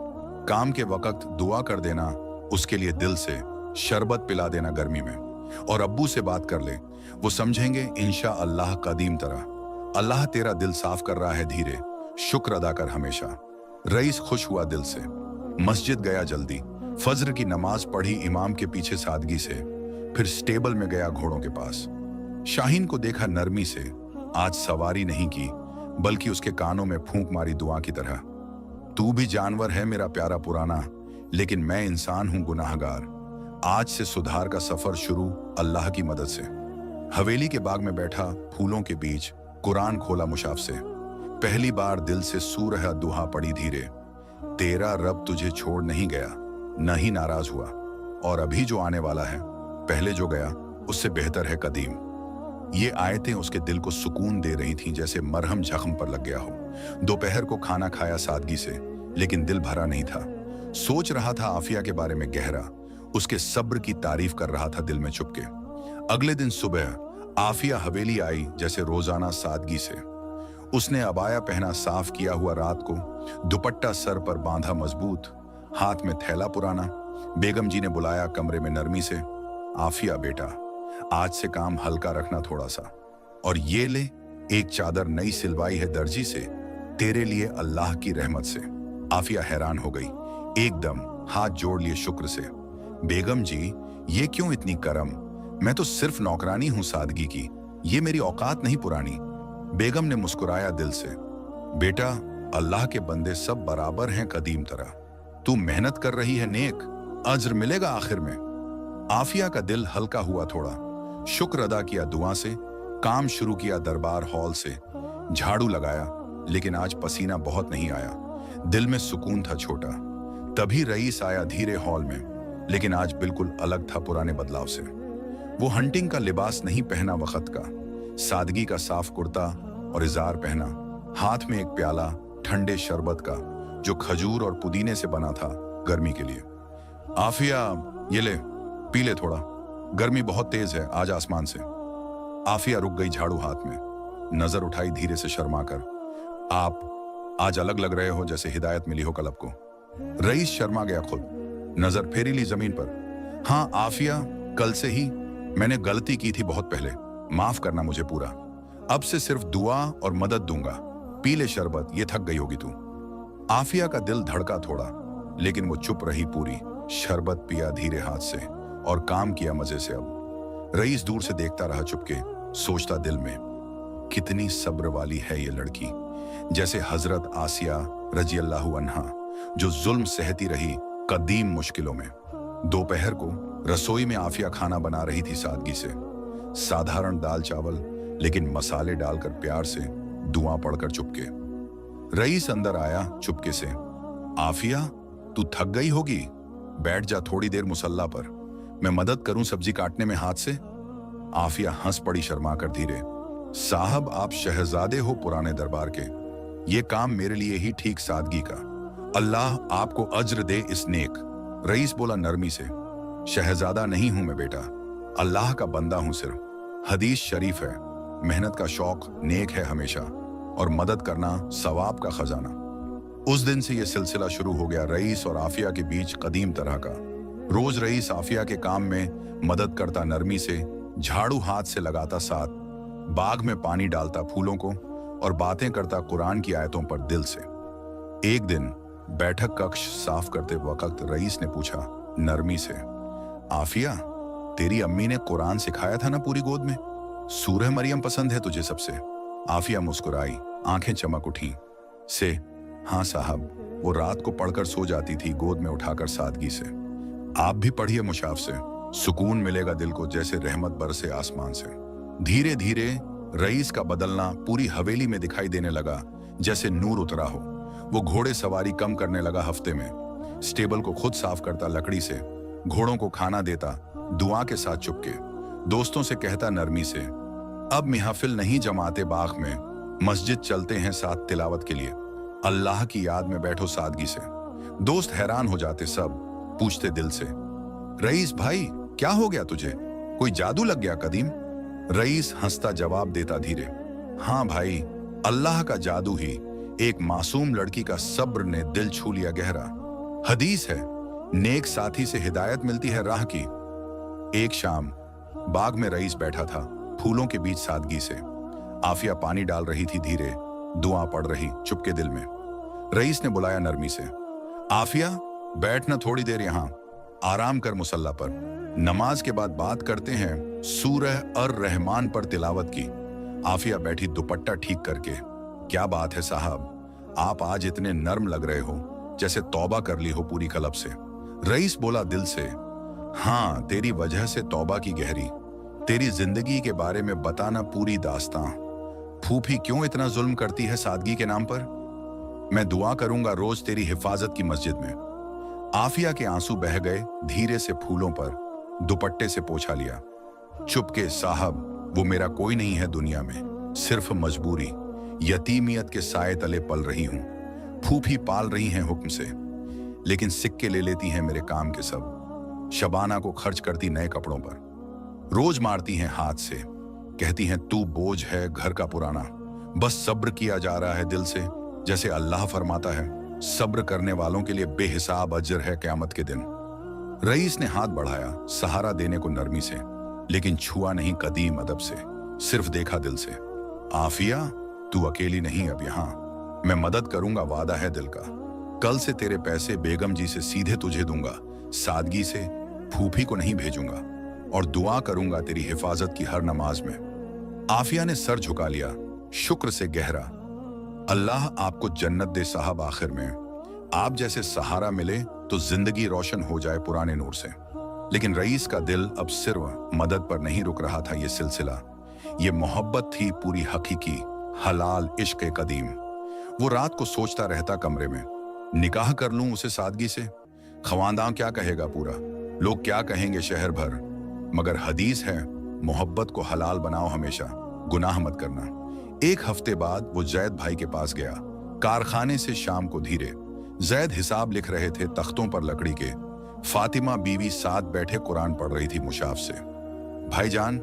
काम के वक्त दुआ कर देना उसके लिए दिल से, शरबत पिला देना गर्मी में, और अब्बू से बात कर ले, वो समझेंगे इंशा अल्लाह कदीम तरह। अल्लाह तेरा दिल साफ कर रहा है धीरे, शुक्र अदा कर हमेशा। रईस खुश हुआ दिल से, मस्जिद गया जल्दी, फज्र की नमाज पढ़ी इमाम के पीछे सादगी से, फिर स्टेबल में गया घोड़ों के पास। शाहीन को देखा नरमी से, आज सवारी नहीं की, बल्कि उसके कानों में फूंक मारी दुआ की तरह। तू भी जानवर है मेरा प्यारा पुराना, लेकिन मैं इंसान हूं गुनाहगार। आज से सुधार का सफर शुरू अल्लाह की मदद से। हवेली के बाग में बैठा फूलों के बीच कुरान खोला मुशाफ से। पहली बार दिल से सूरह दुहा पड़ी धीरे। तेरा रब तुझे छोड़ नहीं गया, न ही नाराज हुआ, और अभी जो आने वाला है पहले जो गया उससे बेहतर है कदीम। ये आयतें उसके दिल को सुकून दे रही थीं, जैसे मरहम जख्म पर लग गया हो। दोपहर को खाना खाया सादगी से, लेकिन दिल भरा नहीं था। सोच रहा था आफिया के बारे में गहरा, उसके सब्र की तारीफ कर रहा था दिल में छुपके। अगले दिन सुबह आफिया हवेली आई जैसे रोजाना सादगी से। उसने अबाया पहना साफ किया हुआ रात को, दुपट्टा सर पर बांधा मजबूत, हाथ में थैला पुराना। बेगम जी ने बुलाया कमरे में नरमी से, आफिया बेटा, आज से काम हल्का रखना थोड़ा सा, और ये ले एक चादर नई सिलवाई है दर्जी से, तेरे लिए अल्लाह की रहमत से। आफिया हैरान हो गई, एकदम हाथ जोड़ लिए शुक्र से। बेगम जी, ये क्यों इतनी करम? मैं तो सिर्फ नौकरानी हूं सादगी की, ये मेरी औकात नहीं पुरानी। बेगम ने मुस्कुराया दिल से, बेटा, अल्लाह के बंदे सब बराबर हैं कदीम तरह। तू मेहनत कर रही है नेक, अज्र मिलेगा आखिर में। आफिया का दिल हल्का हुआ थोड़ा, शुक्र अदा किया दुआ से, काम शुरू किया दरबार हॉल से। झाड़ू लगाया, लेकिन आज पसीना बहुत नहीं आया, दिल में सुकून था छोटा। तभी रईस आया धीरे हॉल में, लेकिन आज बिल्कुल अलग था पुराने बदलाव से। वो हंटिंग का लिबास नहीं पहना वक्त का, सादगी का साफ कुर्ता और इजार पहना, हाथ में एक प्याला ठंडे शरबत का जो खजूर और पुदीने से बना था गर्मी के लिए। आफिया, ये ले पी ले थोड़ा, गर्मी बहुत तेज है आज आसमान से। आफिया रुक गई झाड़ू हाथ में, नजर उठाई धीरे से शर्मा कर। आप आज अलग लग रहे हो, जैसे हिदायत मिली हो कलब को। रईस शर्मा गया खुद, नजर फेरी ली जमीन पर। हाँ आफिया, कल से ही मैंने गलती की थी बहुत पहले, माफ करना मुझे पूरा। अब से सिर्फ दुआ और मदद दूंगा, पी ले शरबत, ये थक गई होगी तू। आफिया का दिल धड़का थोड़ा, लेकिन वो चुप रही पूरी। शरबत पिया धीरे हाथ से और काम किया मजे से। अब रईस दूर से देखता रहा चुपके, सोचता दिल में, कितनी सब्र वाली है ये लड़की, जैसे हजरत आसिया रजी अल्लाहु अन्हा, जो जुल्म सहती रही कदीम मुश्किलों में। दोपहर को रसोई में आफिया खाना बना रही थी सादगी से। साधारण दाल चावल, लेकिन मसाले डालकर प्यार से, दुआ पढ़कर चुपके। रईस अंदर आया चुपके से, आफिया तू थक गई होगी, बैठ जा थोड़ी देर मुसल्ला पर, मैं मदद करूं सब्जी काटने में हाथ से। आफिया हंस पड़ी शर्मा कर धीरे, साहब आप शहजादे हो पुराने दरबार के, ये काम मेरे लिए ही ठीक सादगी का, अल्लाह आपको अज्र दे इस नेक। रईस बोला नरमी से, शहजादा नहीं हूं मैं बेटा, अल्लाह का बंदा हूं सिर्फ। हदीस शरीफ है, मेहनत का शौक नेक है हमेशा, और मदद करना सवाब का खजाना। उस दिन से यह सिलसिला शुरू हो गया रईस और आफिया के बीच कदीम तरह का। रोज रईस आफिया के काम में मदद करता नरमी से, झाड़ू हाथ से लगाता साथ, बाग में पानी डालता फूलों को, और बातें करता कुरान की आयतों पर दिल से। एक दिन बैठक कक्ष साफ करते वक्त रईस ने पूछा नरमी से, आफिया तेरी अम्मी ने कुरान सिखाया था ना पूरी गोद में, सूरह मरियम पसंद है तुझे सबसे? आफिया मुस्कुराई, आंखें चमक उठी से, हाँ साहब, वो रात को पढ़कर सो जाती थी गोद में उठाकर सादगी से। आप भी पढ़िए मुशाफ से, सुकून मिलेगा दिल को जैसे रहमत बरसे आसमान से। धीरे धीरे रईस का बदलना पूरी हवेली में दिखाई देने लगा, जैसे नूर उतरा हो। वो घोड़े सवारी कम करने लगा हफ्ते में, स्टेबल को खुद साफ करता लकड़ी से, घोड़ों को खाना देता दुआ के साथ चुपके, दोस्तों से कहता नरमी से, अब महफिल नहीं जमाते बाग में, मस्जिद चलते हैं साथ तिलावत के लिए, अल्लाह की याद में बैठो सादगी से। दोस्त हैरान हो जाते, सब पूछते दिल से, रईस भाई क्या हो गया तुझे, कोई जादू लग गया कदीम? रईस हंसता जवाब देता धीरे, हाँ भाई, अल्लाह का जादू ही, एक मासूम लड़की का सब्र ने दिल छू लिया गहरा। हदीस है, नेक साथी से हिदायत मिलती है राह की। एक शाम बाग में रईस बैठा था फूलों के बीच सादगी से। आफिया पानी डाल रही थी धीरे, दुआ पढ़ रही चुपके दिल में। रईस ने बुलाया नरमी से, आफिया बैठना थोड़ी देर यहाँ, आराम कर मुसल्ला पर, नमाज के बाद बात करते हैं सूरह अर रहमान पर तिलावत की। आफिया बैठी दुपट्टा ठीक करके। क्या बात है साहब, आप आज इतने नर्म लग रहे हो, जैसे तौबा कर ली हो पूरी कलब से। रईस बोला दिल से, हाँ तेरी वजह से तौबा की गहरी, तेरी जिंदगी के बारे में बताना पूरी दास्तां। फूफी क्यों इतना जुल्म करती है सादगी के नाम पर? मैं दुआ करूंगा रोज तेरी हिफाजत की मस्जिद में। आफिया के आंसू बह गए, धीरे से फूलों पर दुपट्टे से पोंछा लिया। चुपके साहब, वो मेरा कोई नहीं है दुनिया में, सिर्फ मजबूरी, यतीमियत के साए तले पल रही हूं। फूफी पाल रही हैं हुक्म से, लेकिन सिक्के ले लेती हैं मेरे काम के सब। शबाना को खर्च करती नए कपड़ों पर, रोज मारती हैं हाथ से, कहती हैं तू बोझ है घर का पुराना। बस सब्र किया जा रहा है दिल से, जैसे अल्लाह फरमाता है, सब्र करने वालों के लिए बेहिसाब अजर है क़यामत के दिन। रईस ने हाथ बढ़ाया सहारा देने को नरमी से, लेकिन छुआ नहीं कदीम अदब से, सिर्फ देखा दिल से। आफिया, तू अकेली नहीं अब यहाँ, मैं मदद करूंगा, वादा है दिल का। कल से तेरे पैसे बेगम जी से सीधे तुझे दूंगा, सादगी से फूफी को नहीं भेजूंगा, और दुआ करूंगा तेरी हिफाजत की हर नमाज में। आफिया ने सर झुका लिया, शुक्र से गहरा। अल्लाह आपको जन्नत दे साहब, आखिर में आप जैसे सहारा मिले तो जिंदगी रोशन हो जाए पुराने नूर से। लेकिन रईस का दिल अब सिर्फ मदद पर नहीं रुक रहा था, ये सिलसिला, ये मोहब्बत थी पूरी हकीकी, हलाल इश्क कदीम। वो रात को सोचता रहता कमरे में, निकाह कर लूं उसे सादगी से, खवानदां क्या कहेगा पूरा, लोग क्या कहेंगे शहर भर। मगर हदीस है, मोहब्बत को हलाल बनाओ हमेशा, गुनाह मत करना। एक हफ्ते बाद वो जैद भाई के पास गया, कारखाने से शाम को धीरे। जैद हिसाब लिख रहे थे तख्तों पर लकड़ी के, फातिमा बीवी साथ बैठे कुरान पढ़ रही थी मुशाफ से। भाईजान,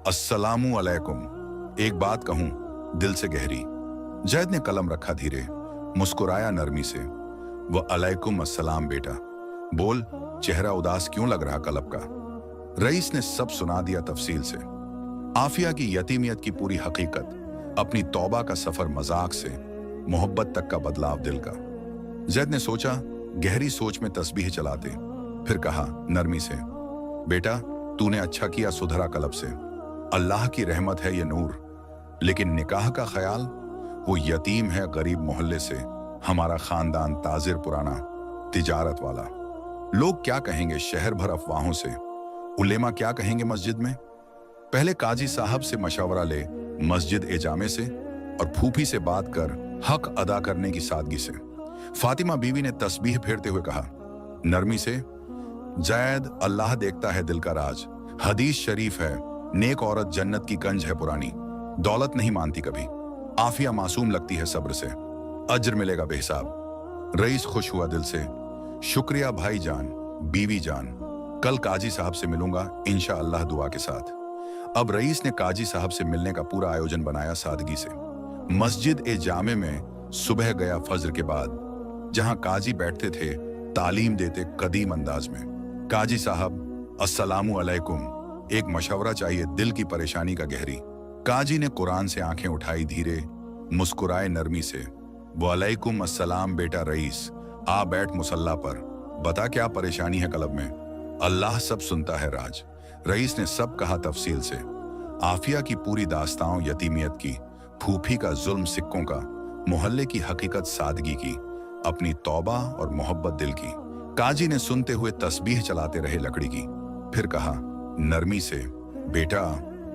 अस्सलामु अलैकुम, एक बात कहूं दिल से गहरी। जैद ने कलम रखा धीरे, मुस्कुराया नरमी से। वह अलैकुम अस्सलाम बेटा, बोल, चेहरा उदास क्यों लग रहा कलब का? रईस ने सब सुना दिया तफसील से, आफिया की यतीमियत की पूरी हकीकत, अपनी तौबा का सफर मजाक से मोहब्बत तक का बदलाव दिल का। जैद ने सोचा, गहरी सोच में तस्बीह चलाते, फिर कहा नरमी से, बेटा तूने अच्छा किया सुधरा कलब से, अल्लाह की रहमत है ये नूर। लेकिन निकाह का ख्याल, वो यतीम है गरीब मोहल्ले से, हमारा खानदान ताजिर पुराना, तिजारत वाला। लोग क्या कहेंगे शहर भर अफवाहों से, उलेमा क्या कहेंगे मस्जिद में। पहले काजी साहब से मशवरा ले मस्जिद ए जामे से, और फूफी से बात कर हक अदा करने की सादगी से। फातिमा बीवी ने तस्बीह फेरते हुए कहा नरमी से, जैद अल्लाह देखता है दिल का राज, हदीस शरीफ है, नेक औरत जन्नत की कंज है पुरानी, दौलत नहीं मानती कभी। आफिया मासूम लगती है सब्र से, अज्र मिलेगा बेहिसाब। रईस खुश हुआ दिल से, शुक्रिया भाई जान, बीवी जान, कल काजी साहब से मिलूंगा इंशाअल्लाह दुआ के साथ। अब रईस ने काजी साहब से मिलने का पूरा आयोजन बनाया सादगी से। मस्जिद ए जामे में सुबह गया फज्र के बाद, जहां काजी बैठते थे तालीम देते कदीम अंदाज में। काजी साहब, अस्सलामु अलैकुम, एक मशवरा चाहिए, दिल की परेशानी का गहरी। काजी ने कुरान से आंखें उठाई धीरे, मुस्कुराए नरमी से, वालेकुम अस्सलाम बेटा रईस, आ बैठ मुसल्ला पर, बता क्या परेशानी है कलब में। अल्लाह सब सुनता है राज। रईस ने सब कहा तफसील से, आफिया की पूरी दास्तां यतीमियत की, फूफी का जुल्म सिक्कों का, मोहल्ले की हकीकत सादगी की, अपनी तौबा और मोहब्बत दिल की। काजी ने सुनते हुए तस्बीह चलाते रहे लकड़ी की, फिर कहा नरमी से, बेटा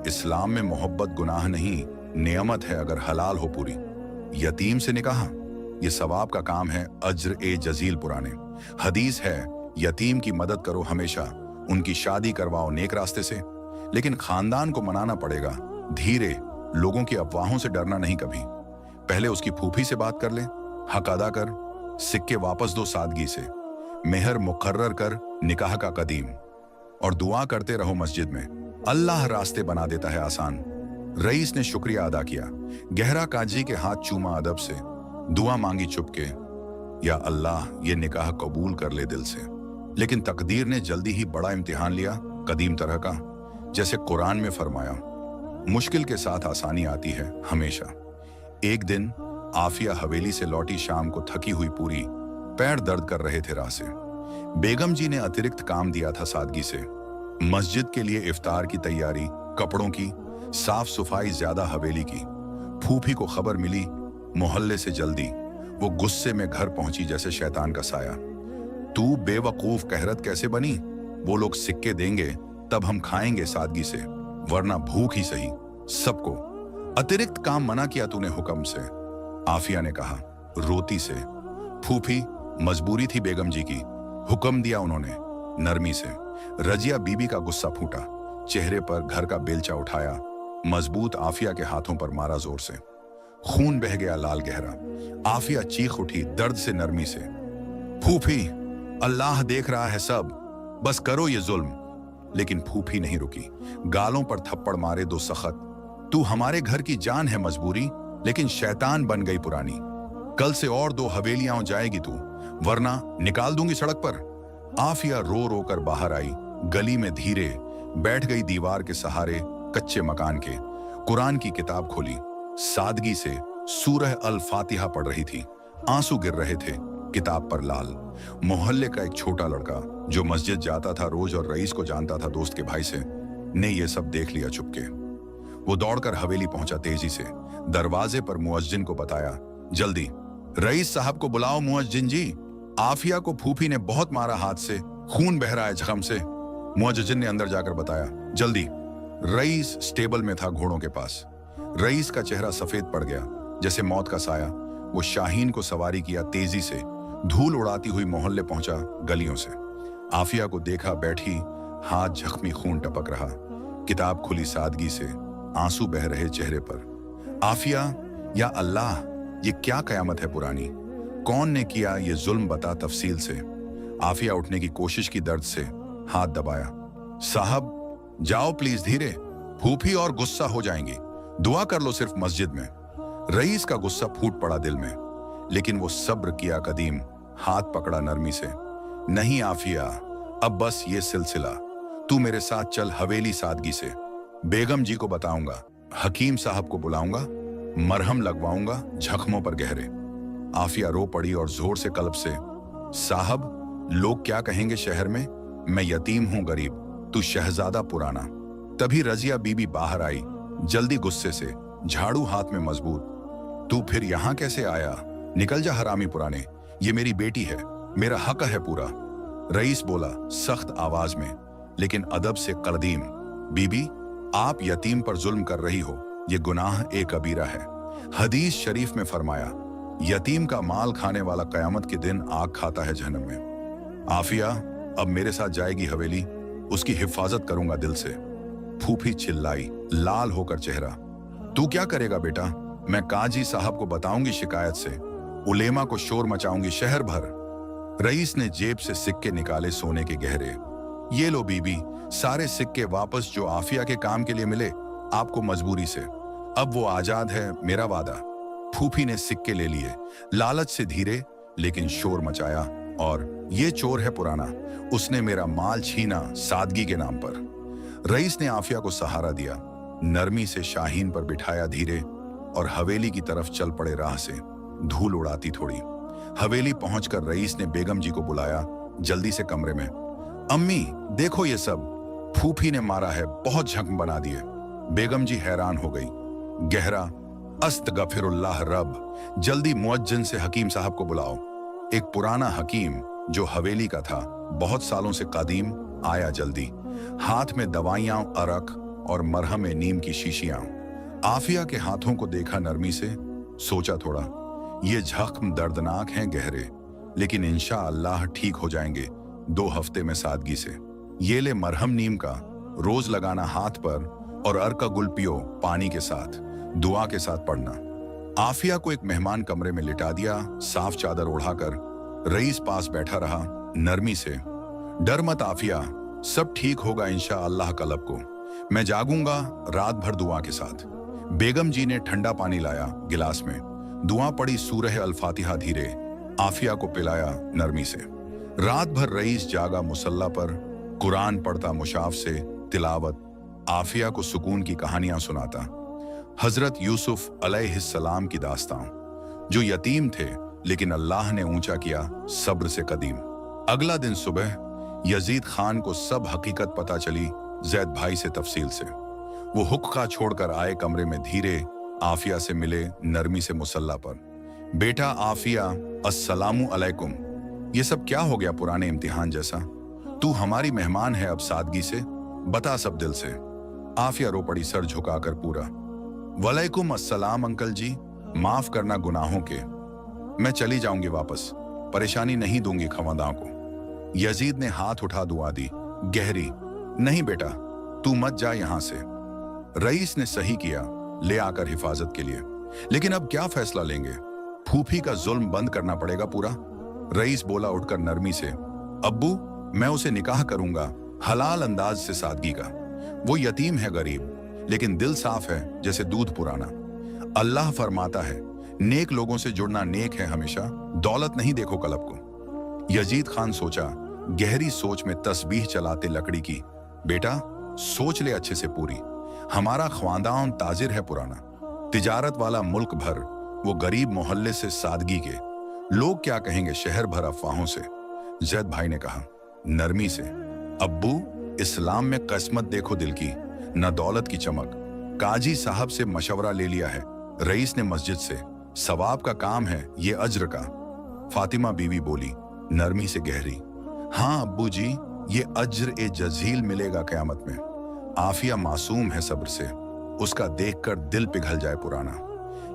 इस्लाम में मोहब्बत गुनाह नहीं, नेमत है अगर हलाल हो पूरी। यतीम से निकाह, ये सवाब का काम है, अज्र ए जजील पुराने। हदीस है, यतीम की मदद करो हमेशा, उनकी शादी करवाओ नेक रास्ते से। लेकिन खानदान को मनाना पड़ेगा धीरे, लोगों की अफवाहों से डरना नहीं कभी। पहले उसकी फूफी से बात कर ले, हक अदा कर, सिक्के वापस दो सादगी से, मेहर मुकर्रर कर निकाह का कदीम, और दुआ करते रहो मस्जिद में, अल्लाह रास्ते बना देता है आसान। रईस ने शुक्रिया अदा किया, गहरा काजी के हाथ चूमा अदब से, दुआ मांगी चुपके, या अल्लाह ये निकाह कबूल कर ले दिल से। लेकिन तकदीर ने जल्दी ही बड़ा इम्तिहान लिया, कदीम तरह का। जैसे कुरान में फरमाया, मुश्किल के साथ आसानी आती है हमेशा। एक दिन आफिया हवेली से लौटी, शाम को थकी हुई पूरी, पैर दर्द कर रहे थे राह से। बेगम जी ने अतिरिक्त काम दिया था सादगी से, मस्जिद के लिए इफ्तार की तैयारी, कपड़ों की, साफ सफाई ज्यादा हवेली की। फूफी को खबर मिली मोहल्ले से जल्दी। वो गुस्से में घर पहुंची जैसे शैतान का साया। तू बेवकूफ कहरत कैसे बनी? वो लोग सिक्के देंगे तब हम खाएंगे सादगी से, वरना भूख ही सही। सबको अतिरिक्त काम मना किया तूने हुक्म से, आफिया ने कहा रोती से। फूफी मजबूरी थी बेगम जी की, हुक्म दिया उन्होंने नरमी से। रजिया बीबी का गुस्सा फूटा, चेहरे पर घर का बेलचा उठाया, मजबूत आफिया के हाथों पर मारा जोर से। खून बह गया लाल गहरा। आफिया चीख उठी दर्द से नरमी से। फूफी अल्लाह देख रहा है सब, बस करो ये जुल्म। लेकिन फूफी नहीं रुकी, गालों पर थप्पड़ मारे दो सख्त। तू हमारे घर की जान है मजबूरी, लेकिन शैतान बन गई पुरानी। कल से और 2 हवेलियां जाएगी तू, वरना निकाल दूंगी सड़क पर। आफिया रो रो कर बाहर आई, गली में धीरे बैठ गई दीवार के सहारे कच्चे मकान के। कुरान की किताब खोली, सादगी से सूरह अल फातिहा पढ़ रही थी। आंसू गिर रहे थे किताब पर लाल। मोहल्ले का एक छोटा लड़का जो मस्जिद जाता था रोज और रईस को जानता था दोस्त के भाई से, ने ये सब देख लिया चुपके। वो दौड़कर हवेली पहुंचा तेजी से, दरवाजे पर मुअज्जिन को बताया जल्दी रईस साहब को बुलाओ। मुअज्जिन जी, आफिया को फूफी ने बहुत मारा, हाथ से खून बह रहा है जख्म से। मुअज्जिन ने अंदर जाकर बताया जल्दी। रईस स्टेबल में था घोड़ों के पास। रईस का चेहरा सफेद पड़ गया जैसे मौत का साया। वो शाहीन को सवारी किया तेजी से, धूल उड़ाती हुई मोहल्ले पहुंचा गलियों से। आफिया को देखा बैठी, हाथ जख्मी, खून टपक रहा। किताब खुली सादगी से, आंसू बह रहे चेहरे पर। आफिया, या अल्लाह, ये क्या कयामत है पुरानी? कौन ने किया ये जुल्म, बता तफसील से। आफिया उठने की कोशिश की, दर्द से हाथ दबाया। साहब जाओ प्लीज, धीरे, फूफी और गुस्सा हो जाएंगी। दुआ कर लो सिर्फ मस्जिद में। रईस का गुस्सा फूट पड़ा दिल में, लेकिन वो सब्र किया कदीम, हाथ पकड़ा नरमी से। नहीं आफिया, अब बस ये सिलसिला। तू मेरे साथ चल हवेली सादगी से। बेगम जी को बताऊंगा, हकीम साहब को बुलाऊंगा, मरहम लगवाऊंगा जख्मों पर गहरे। आफिया रो पड़ी और जोर से कल्ब से, साहब लोग क्या कहेंगे शहर में? मैं यतीम हूं गरीब, तू शहजादा पुराना। तभी रजिया बीबी बाहर आई जल्दी गुस्से से, झाड़ू हाथ में मजबूत। तू फिर यहां कैसे आया? निकल जा हरामी पुराने, ये मेरी बेटी है, मेरा हक है पूरा। रईस बोला सख्त आवाज में, लेकिन अदब से कदीम, बीबी आप यतीम पर जुल्म कर रही हो, ये गुनाह एक कबीरा है। हदीस शरीफ में फरमाया, यतीम का माल खाने वाला कयामत के दिन आग खाता है जहन्नम में। आफिया अब मेरे साथ जाएगी हवेली, उसकी हिफाजत करूंगा दिल से। फूफी चिल्लाई, लाल होकर चेहरा। तू क्या करेगा बेटा? मैं काजी साहब को बताऊंगी शिकायत से, उलेमा को शोर मचाऊंगी शहर भर। रईस ने जेब से सिक्के निकाले सोने के गहरे। ये लो बीबी, सारे सिक्के वापस जो आफिया के काम के लिए मिले आपको मजबूरी से। अब वो आजाद है, मेरा वादा। फूफी ने सिक्के ले लिए, लालच से धीरे लेकिन शोर मचाया, और ये चोर है पुराना, उसने मेरा माल छीना सादगी के नाम पर। रईस ने आफिया को सहारा दिया, नरमी से शाहीन पर बिठाया धीरे, और हवेली की तरफ चल पड़े राह से, धूल उड़ाती थोड़ी। हवेली पहुंचकर रईस ने बेगम जी को बुलाया जल्दी से कमरे में। अम्मी देखो ये सब, फूफी ने मारा है, बहुत जख्म बना दिए। बेगम जी हैरान हो गई। गहरा अस्तगफिरुल्लाह रब, जल्दी मुअज्जिन से हकीम साहब को बुलाओ। एक पुराना हकीम जो हवेली का था, बहुत सालों से कदीम, आया जल्दी। हाथ में दवाइयां, अरक और मरहम नीम की शीशियां। आफिया के हाथों को देखा नरमी से, सोचा थोड़ा, ये जख्म दर्दनाक हैं गहरे, लेकिन इंशाअल्लाह ठीक हो जाएंगे 2 हफ्ते में सादगी से। ये ले मरहम नीम का, रोज लगाना हाथ पर, और अर्का गुल पियो पानी के साथ, दुआ के साथ पढ़ना। आफिया को एक मेहमान कमरे में लिटा दिया, साफ चादर ओढ़ाकर। रईस पास बैठा रहा नरमी से, डर मत आफिया, सब ठीक होगा इंशाअल्लाह कलब को। मैं जागूंगा रात भर दुआ के साथ। बेगम जी ने ठंडा पानी लाया गिलास में, दुआ पड़ी सूरह अल फातिहा धीरे, आफिया को पिलाया नरमी से। रात भर रईस जागा मुसल्ला पर, कुरान पढ़ता मुशाफ से, तिलावत, आफिया को सुकून की कहानियां सुनाता। हजरत यूसुफ अलैहिस्सलाम की दास्तां, जो यतीम थे लेकिन अल्लाह ने ऊंचा किया सब्र से कदीम। अगला दिन सुबह यजीद खान को सब हकीकत पता चली जैद भाई से तफसील से। वो हुक्का छोड़कर आए कमरे में धीरे आफिया से मिले, नरमी से मुसल्ला पर। बेटा आफिया, अस्सलामु अलैकुम। ये सब क्या हो गया पुराने इम्तिहान जैसा? तू हमारी मेहमान है अब सादगी से, बता सब दिल से। आफिया रो पड़ी सर झुकाकर पूरा। वलैकुम अस्सलाम अंकल जी, माफ करना गुनाहों के। मैं चली जाऊंगी वापस, परेशानी नहीं दूंगी खवादां को। यजीद ने हाथ उठा दुआ दी, गहरी। नहीं बेटा, तू मत जा यहां से। रईस ने सही किया, ले आकर हिफाजत के लिए। लेकिन अब क्या फैसला लेंगे? फूफी का जुल्म बंद करना पड़ेगा पूरा। रईस बोला उठकर नरमी से, अब्बू मैं उसे निकाह करूंगा हलाल अंदाज से सादगी का। वो यतीम है, गरीब, लेकिन दिल साफ है जैसे दूध पुराना। अल्लाह फरमाता है, नेक लोगों से जुड़ना नेक है हमेशा, दौलत नहीं देखो कलब को। यजीद खान सोचा, गहरी सोच में तस्बीह चलाते लकड़ी की, बेटा सोच ले अच्छे से पूरी। हमारा ख्वानदान ताजिर है पुराना, तिजारत वाला मुल्क भर, वो गरीब मोहल्ले से सादगी के। लोग क्या कहेंगे शहर भर अफवाहों से। जैद भाई ने कहा नरमी से, अब्बू इस्लाम में किस्मत देखो दिल की, न दौलत की चमक। काजी साहब से मशवरा ले लिया है, रईस ने मस्जिद से, सवाब का काम है ये अज्र का। फातिमा बीवी बोली नरमी से गहरी, हाँ अब्बू जी, ये अज्र ए जजील मिलेगा क़यामत में। आफिया मासूम है सब्र से, उसका देखकर दिल पिघल जाए पुराना।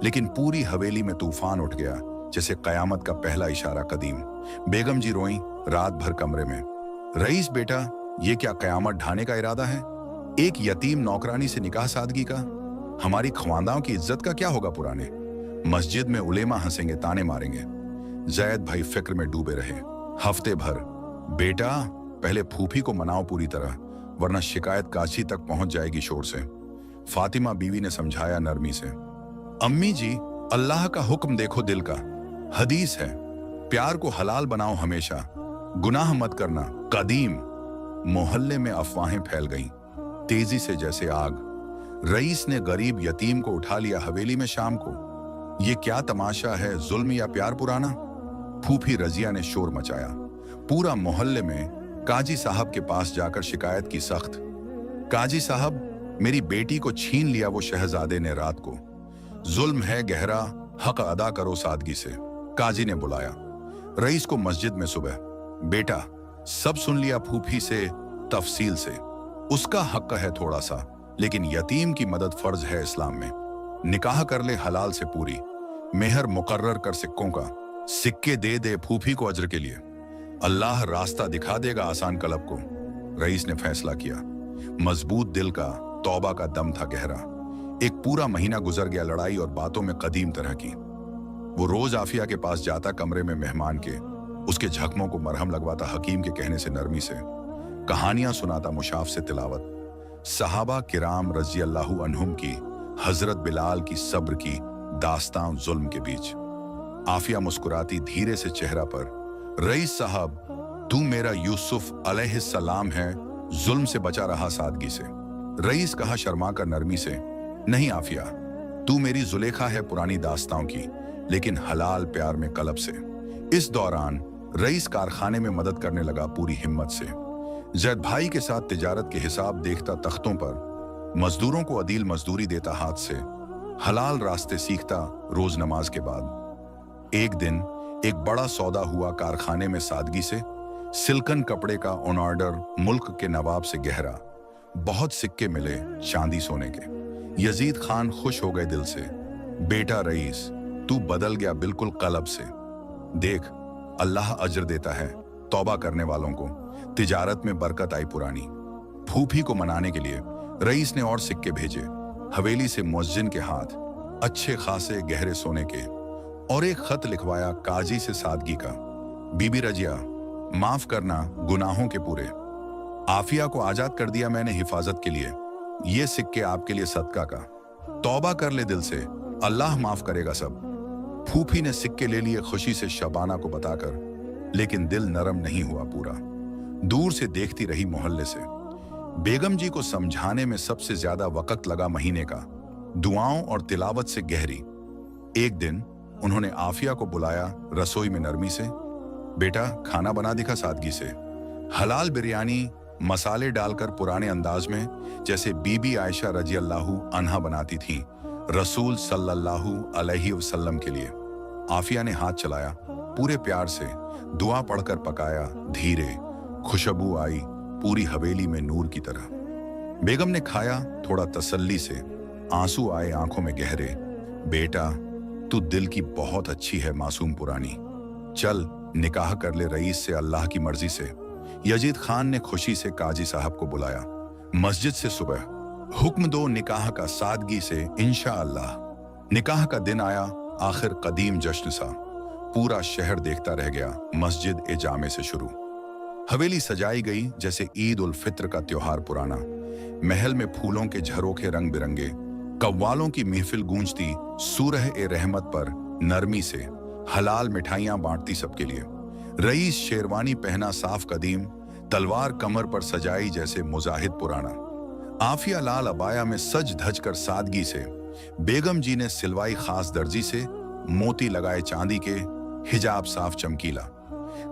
लेकिन पूरी हवेली में तूफान उठ गया जैसे कयामत का पहला इशारा कदीम। बेगम जी रोईं रात भर कमरे में। रईस बेटा, ये क्या कयामत ढाने का इरादा है? एक यतीम नौकरानी से निकाह सादगी का? हमारी ख्वानदाओं की इज्जत का क्या होगा पुराने? मस्जिद में उलेमा हंसेंगे, ताने मारेंगे। जैद भाई फिक्र में डूबे रहे हफ्ते भर। बेटा पहले फूफी को मनाओ पूरी तरह, वरना शिकायत काशी तक पहुंच जाएगी शोर से। फातिमा बीवी ने समझाया नरमी से, अम्मी जी अल्लाह का हुक्म देखो दिल का। हदीस है, प्यार को हलाल बनाओ हमेशा, गुनाह मत करना कदीम। मोहल्ले में अफवाहें फैल गईं, तेजी से जैसे आग। रईस ने गरीब यतीम को उठा लिया हवेली में शाम को। ये क्या तमाशा है, जुल्म या प्यार पुराना? फूफी रजिया ने शोर मचाया। पूरा मोहल्ले में काजी साहब के पास जाकर शिकायत की सख्त। काजी साहब, मेरी बेटी को छीन लिया वो शहजादे ने रात को। जुल्म है गहरा, हक अदा करो सादगी से। काजी ने बुलाया रईस को मस्जिद में सुबह। बेटा सब सुन लिया फूफी से तफसील से। उसका हक है थोड़ा सा, लेकिन यतीम की मदद फर्ज है इस्लाम में। निकाह कर ले हलाल से पूरी, मेहर मुकर्रर कर सिक्कों का, सिक्के दे दे फूफी को अज्र के लिए। अल्लाह रास्ता दिखा देगा आसान कलब को। रईस ने फैसला किया। मजबूत दिल का, तौबा का दम था गहरा। एक पूरा महीना गुजर गया लड़ाई और बातों में कदीम तरह की। वो रोज आफिया के पास जाता कमरे में मेहमान के, उसके जख्मों को मरहम लगवाता हकीम के कहने से नरमी से, कहानियां सुनाता मुशाफ से तिलावत। सहाबा किराम रजी अल्लाहु अन्हुम की, हजरत बिलाल की सब्र की दास्तां जुल्म के बीच। आफिया मुस्कुराती धीरे से चेहरा पर, रईस साहब तू मेरा यूसुफ अलैहिस्सलाम है, जुल्म से बचा रहा सादगी से। रईस कहा शर्मा कर नरमी से, नहीं आफिया, तू मेरी जुलेखा है पुरानी दास्तां की, लेकिन हलाल प्यार में कलब से। इस दौरान रईस कारखाने में मदद करने लगा पूरी हिम्मत से। जैद भाई के साथ तिजारत के हिसाब देखता तख्तों पर, मजदूरों को अदील मजदूरी देता हाथ से, हलाल रास्ते सीखता रोज नमाज के बाद। एक दिन एक बड़ा सौदा हुआ कारखाने में सादगी से। सिल्कन कपड़े का ऑन ऑर्डर, मुल्क के नवाब से गहरा। बहुत सिक्के मिले चांदी सोने के। यजीद खान खुश हो गए दिल से। बेटा रईस, तू बदल गया बिल्कुल कलब से। देख अल्लाह अज्र देता है तौबा करने वालों को। तिजारत में बरकत आई पुरानी। फूफी को मनाने के लिए रईस ने और सिक्के भेजे। हवेली से मुअज्जिन के हाथ, अच्छे खासे गहरे सोने के, और एक खत लिखवाया काजी से सादगी का। बीबी रजिया, माफ करना गुनाहों के पूरे। आफिया को आजाद कर दिया मैंने हिफाजत के लिए। ये सिक्के आपके लिए सदका का। तौबा कर ले दिल से, अल्लाह माफ करेगा सब। फूफी ने सिक्के ले लिए खुशी से शबाना को बताकर, लेकिन दिल नरम नहीं हुआ पूरा। दूर से देखती रही मोहल्ले से। बेगम जी को समझाने में सबसे ज्यादा वक्त लगा महीने का, दुआओं और तिलावत से गहरी। एक दिन उन्होंने आफिया को बुलाया रसोई में नरमी से। बेटा खाना बना दिखा सादगी से। हलाल बिरयानी, मसाले डालकर पुराने अंदाज में, जैसे बीबी आयशा रजी अल्लाहु अन्हा बनाती थीं रसूल सल्लल्लाहु अलैहि वसल्लम के लिए। आफिया ने हाथ चलाया, पूरे प्यार से दुआ पढ़कर पकाया, धीरे, खुशबू आई पूरी हवेली में नूर की तरह। बेगम ने खाया थोड़ा तसल्ली से, आंसू आए आंखों में गहरे। बेटा, तू दिल की बहुत अच्छी है मासूम पुरानी, चल निकाह कर ले रईस से अल्लाह की मर्जी से। यजीद खान ने खुशी से काजी साहब को बुलाया। मस्जिद से सुबह, हुक्म दो निकाह का सादगी से इंशाअल्लाह। निकाह का दिन आया, आखिर कदीम जश्न सा, पूरा शहर देखता रह गया। मस्जिद ए जामे से शुरू, हवेली सजाई गई जैसे ईद उल फित्र का त्योहार पुराना। महल में फूलों के झरोखे रंग बिरंगे, कव्वालों की महफिल गूंजती सूरह ए रहमत पर नरमी से। हलाल मिठाइयां बांटती सबके लिए। रईस शेरवानी पहना साफ कदीम, तलवार कमर पर सजाई जैसे मुजाहिद पुराना। आफिया लाल अबाया में सज धज कर सादगी से। बेगम जी ने सिलवाई खास दर्जी से, मोती लगाए चांदी के, हिजाब साफ चमकीला।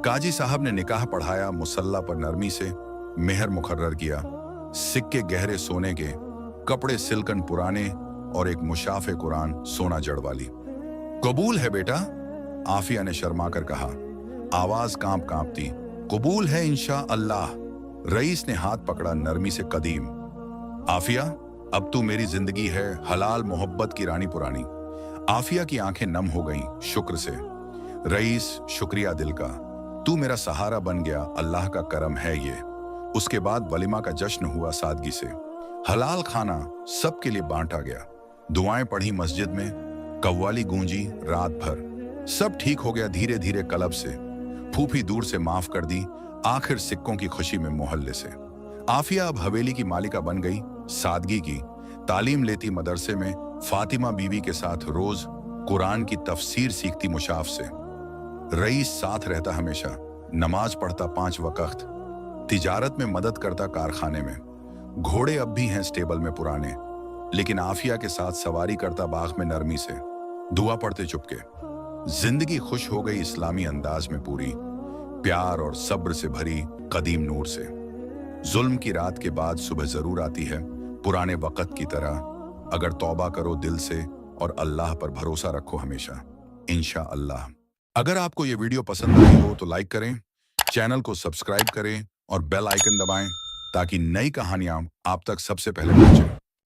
काजी साहब ने निकाह पढ़ाया मुसल्ला पर नरमी से, मेहर मुकर्रर किया। सिक्के गहरे सोने के, कपड़े सिल्कन पुराने और एक मुशाफे कुरान सोना जड़ वाली। कबूल है बेटा, आफिया ने शर्मा कर कहा, आवाज कांप कांपती। कबूल है इंशा अल्लाह। रईस ने हाथ पकड़ा नरमी से कदीम। आफिया, अब तू मेरी जिंदगी है, हलाल मोहब्बत की रानी पुरानी। आफिया की आंखें नम हो गईं शुक्र से। रईस, शुक्रिया दिल का, तू मेरा सहारा बन गया, अल्लाह का करम है ये। उसके बाद वलीमा का जश्न हुआ सादगी से। हलाल खाना सबके लिए बांटा गया। दुआएं पढ़ी मस्जिद में, कव्वाली गूंजी रात भर। सब ठीक हो गया धीरे धीरे कलब से। फूफी दूर से माफ कर दी, आखिर सिक्कों की खुशी में मोहल्ले से। आफिया अब हवेली की मालिका बन गई, सादगी की। तालीम लेती मदरसे में, फातिमा बीवी के साथ रोज कुरान की तफसीर सीखती मुशाफ से। रईस साथ रहता हमेशा, नमाज पढ़ता 5 वक्त, तिजारत में मदद करता कारखाने में। घोड़े अब भी हैं स्टेबल में पुराने, लेकिन आफिया के साथ सवारी करता बाग में नरमी से। दुआ पढ़ते चुपके। जिंदगी खुश हो गई इस्लामी अंदाज में पूरी, प्यार और सब्र से भरी कदीम नूर से। जुल्म की रात के बाद सुबह जरूर आती है पुराने वक्त की तरह, अगर तौबा करो दिल से और अल्लाह पर भरोसा रखो हमेशा, इंशा अल्लाह। अगर आपको ये वीडियो पसंद आई हो तो लाइक करें, चैनल को सब्सक्राइब करें और बेल आइकन दबाएं ताकि नई कहानियां आप तक सबसे पहले पहुंचे।